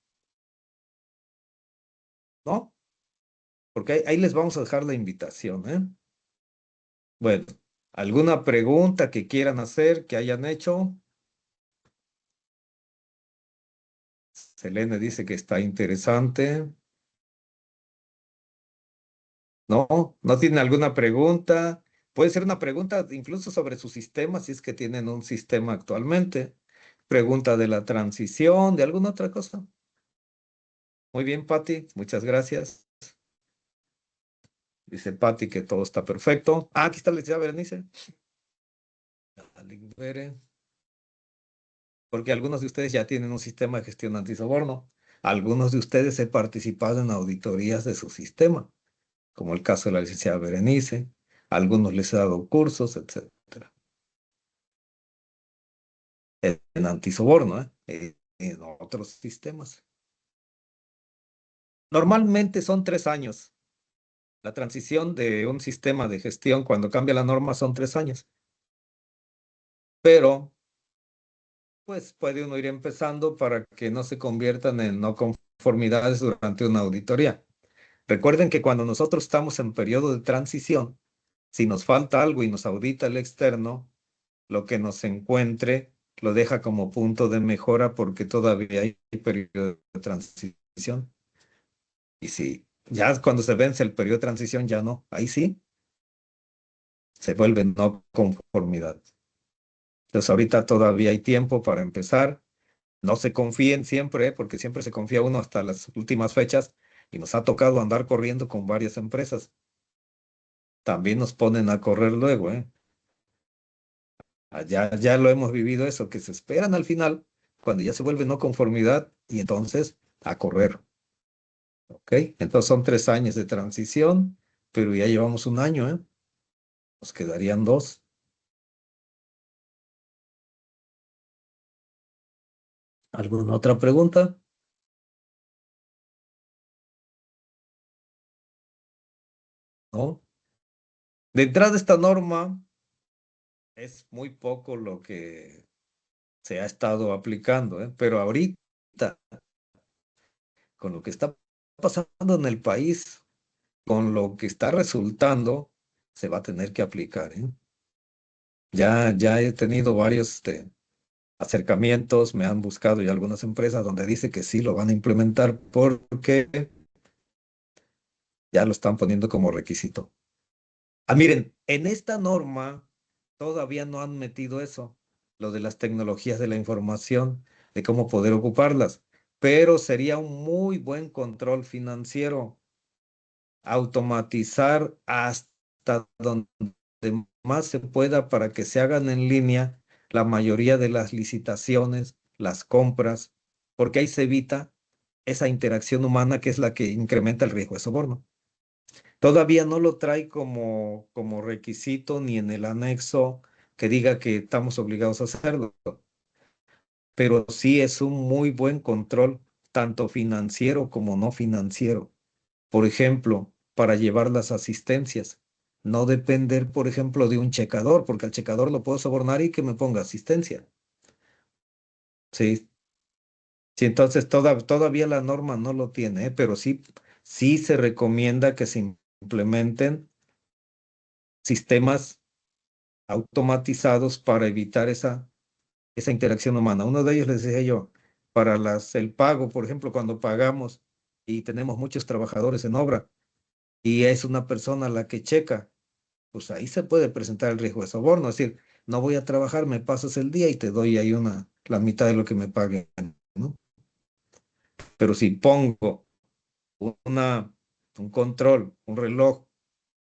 Speaker 4: ¿No? Porque ahí les vamos a dejar la invitación, ¿eh? Bueno, ¿alguna pregunta que quieran hacer, que hayan hecho? Selene dice que está interesante. ¿No? ¿No tienen alguna pregunta? Puede ser una pregunta incluso sobre su sistema, si es que tienen un sistema actualmente. Pregunta de la transición, de alguna otra cosa. Muy bien, Patti, muchas gracias. Dice Patti que todo está perfecto. Ah, aquí está la licenciada Berenice. Porque algunos de ustedes ya tienen un sistema de gestión antisoborno. Algunos de ustedes he participado en auditorías de su sistema, como el caso de la licenciada Berenice. Algunos les he dado cursos, etcétera. En antisoborno, en otros sistemas. Normalmente son 3 años. La transición de un sistema de gestión cuando cambia la norma son 3 años. Pero, pues puede uno ir empezando para que no se conviertan en no conformidades durante una auditoría. Recuerden que cuando nosotros estamos en periodo de transición, si nos falta algo y nos audita el externo, lo que nos encuentre lo deja como punto de mejora porque todavía hay periodo de transición. Y si ya cuando se vence el periodo de transición, ya no, ahí sí, se vuelve no conformidad. Entonces ahorita todavía hay tiempo para empezar. No se confíen siempre, porque siempre se confía uno hasta las últimas fechas y nos ha tocado andar corriendo con varias empresas. También nos ponen a correr luego, ¿eh? Ya lo hemos vivido eso, que se esperan al final, cuando ya se vuelve no conformidad y entonces a correr, ¿ok? Entonces son 3 años de transición, pero ya llevamos un año, ¿eh? Nos quedarían 2. ¿Alguna otra pregunta? ¿No? Detrás de esta norma es muy poco lo que se ha estado aplicando, ¿eh? Pero ahorita, con lo que está pasando en el país, con lo que está resultando, se va a tener que aplicar, ¿eh? Ya he tenido varios acercamientos, me han buscado y algunas empresas donde dice que sí lo van a implementar porque ya lo están poniendo como requisito. Miren, en esta norma todavía no han metido eso, lo de las tecnologías de la información, de cómo poder ocuparlas, pero sería un muy buen control financiero, automatizar hasta donde más se pueda para que se hagan en línea la mayoría de las licitaciones, las compras, porque ahí se evita esa interacción humana que es la que incrementa el riesgo de soborno. Todavía no lo trae como requisito ni en el anexo que diga que estamos obligados a hacerlo, pero sí es un muy buen control, tanto financiero como no financiero. Por ejemplo, para llevar las asistencias, no depender, por ejemplo, de un checador, porque al checador lo puedo sobornar y que me ponga asistencia. Sí, sí, entonces todavía la norma no lo tiene, ¿eh? Pero sí se recomienda que se implementen sistemas automatizados para evitar esa interacción humana. Uno de ellos, les decía yo, para el pago, por ejemplo, cuando pagamos y tenemos muchos trabajadores en obra y es una persona la que checa, pues ahí se puede presentar el riesgo de soborno. Es decir, no voy a trabajar, me pasas el día y te doy ahí la mitad de lo que me paguen, ¿no? Pero si pongo una, un control, un reloj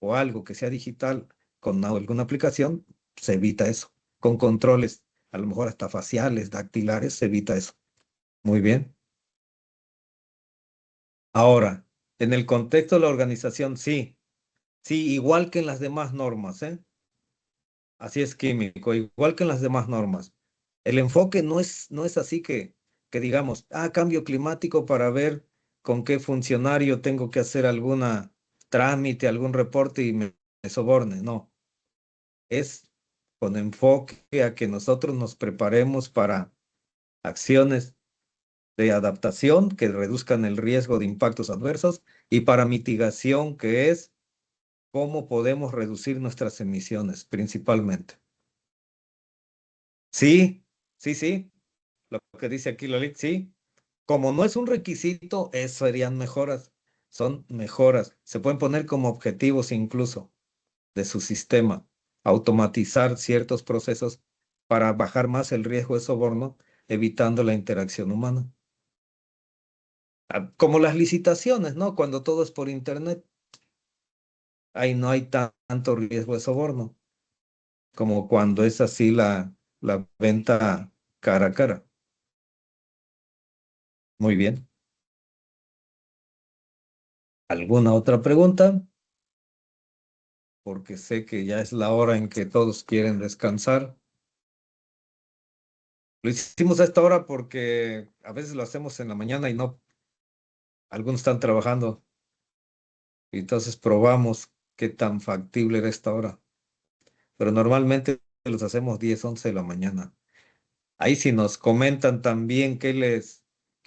Speaker 4: o algo que sea digital con alguna aplicación, se evita eso. Con controles, a lo mejor hasta faciales, dactilares, se evita eso. Muy bien. Ahora, en el contexto de la organización, sí, sí, igual que en las demás normas, ¿eh? Así es químico, igual que en las demás normas. El enfoque no es así que digamos, cambio climático para ver con qué funcionario tengo que hacer alguna trámite, algún reporte y me soborne. No, es con enfoque a que nosotros nos preparemos para acciones de adaptación que reduzcan el riesgo de impactos adversos y para mitigación, que es cómo podemos reducir nuestras emisiones principalmente. Sí, sí, sí, lo que dice aquí Lolit, sí. Como no es un requisito, serían mejoras. Son mejoras. Se pueden poner como objetivos incluso de su sistema. Automatizar ciertos procesos para bajar más el riesgo de soborno, evitando la interacción humana. Como las licitaciones, ¿no? Cuando todo es por internet, ahí no hay tanto riesgo de soborno como cuando es así la venta cara a cara. Muy bien. ¿Alguna otra pregunta? Porque sé que ya es la hora en que todos quieren descansar. Lo hicimos a esta hora porque a veces lo hacemos en la mañana y no, algunos están trabajando. Y entonces probamos qué tan factible era esta hora. Pero normalmente los hacemos 10, 11 de la mañana. Ahí sí nos comentan también qué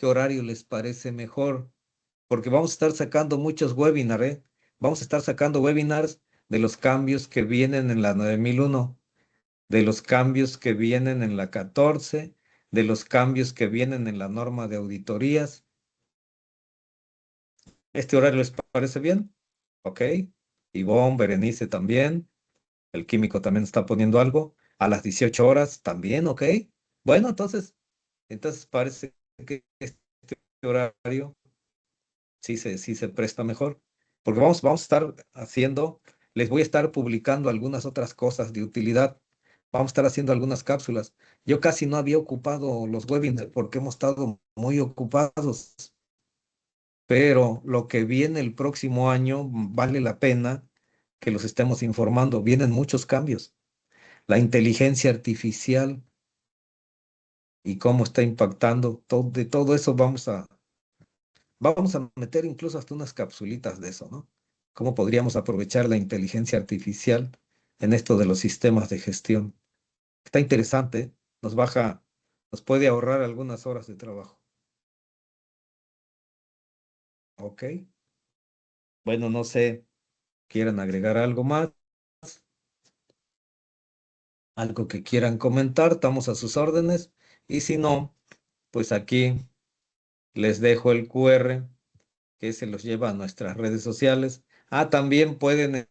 Speaker 4: horario les parece mejor, porque vamos a estar sacando muchos webinars, ¿eh? Vamos a estar sacando webinars de los cambios que vienen en la 9001, de los cambios que vienen en la 14, de los cambios que vienen en la norma de auditorías. ¿Este horario les parece bien? Ok. Ivonne, Berenice también. El químico también está poniendo algo. A las 18 horas también, ok. Bueno, entonces Entonces parece que este horario sí se presta mejor, porque vamos a estar haciendo, les voy a estar publicando algunas otras cosas de utilidad. Vamos a estar haciendo algunas cápsulas. Yo casi no había ocupado los webinars porque hemos estado muy ocupados, pero lo que viene el próximo año vale la pena que los estemos informando. Vienen muchos cambios. La inteligencia artificial y cómo está impactando, de todo eso vamos a meter incluso hasta unas capsulitas de eso, ¿no? ¿Cómo podríamos aprovechar la inteligencia artificial en esto de los sistemas de gestión? Está interesante, ¿eh? Nos puede ahorrar algunas horas de trabajo. ¿Ok? Bueno, no sé, ¿quieren agregar algo más? Algo que quieran comentar, estamos a sus órdenes. Y si no, pues aquí les dejo el QR que se los lleva a nuestras redes sociales. Ah, también pueden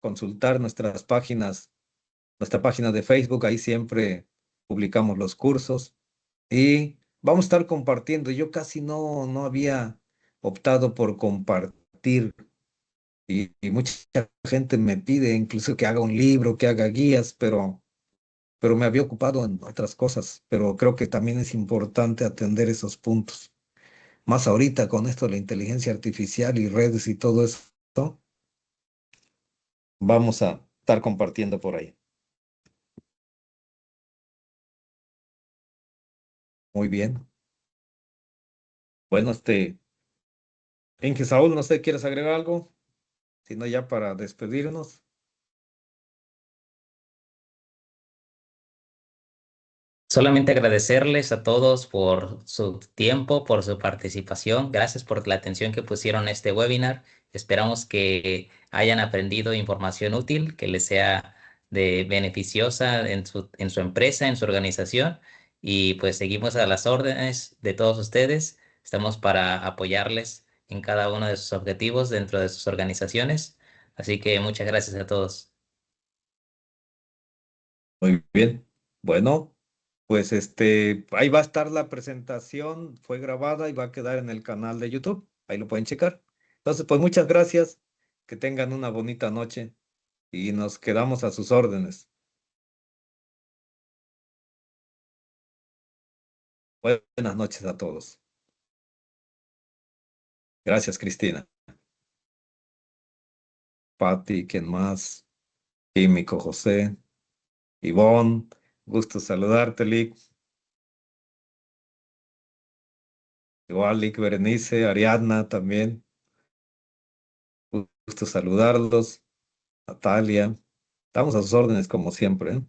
Speaker 4: consultar nuestra página de Facebook, ahí siempre publicamos los cursos y vamos a estar compartiendo. Yo casi no había optado por compartir y mucha gente me pide incluso que haga un libro, que haga guías, pero me había ocupado en otras cosas, pero creo que también es importante atender esos puntos. Más ahorita con esto de la inteligencia artificial y redes y todo eso, vamos a estar compartiendo por ahí. Muy bien. Bueno, Inge Saúl, no sé, ¿quieres agregar algo? Si no, ya para despedirnos.
Speaker 1: Solamente agradecerles a todos por su tiempo, por su participación. Gracias por la atención que pusieron a este webinar. Esperamos que hayan aprendido información útil, que les sea de beneficiosa en su empresa, en su organización. Y pues seguimos a las órdenes de todos ustedes. Estamos para apoyarles en cada uno de sus objetivos dentro de sus organizaciones. Así que muchas gracias a todos.
Speaker 4: Muy bien. Bueno, pues ahí va a estar la presentación, fue grabada y va a quedar en el canal de YouTube. Ahí lo pueden checar. Entonces, pues muchas gracias. Que tengan una bonita noche y nos quedamos a sus órdenes. Buenas noches a todos. Gracias, Cristina. Pati, ¿quién más? Químico, José, Ivonne, gusto saludarte, Lick. Igual, Lick, Berenice, Ariadna también. Gusto saludarlos. Natalia. Estamos a sus órdenes como siempre, ¿eh?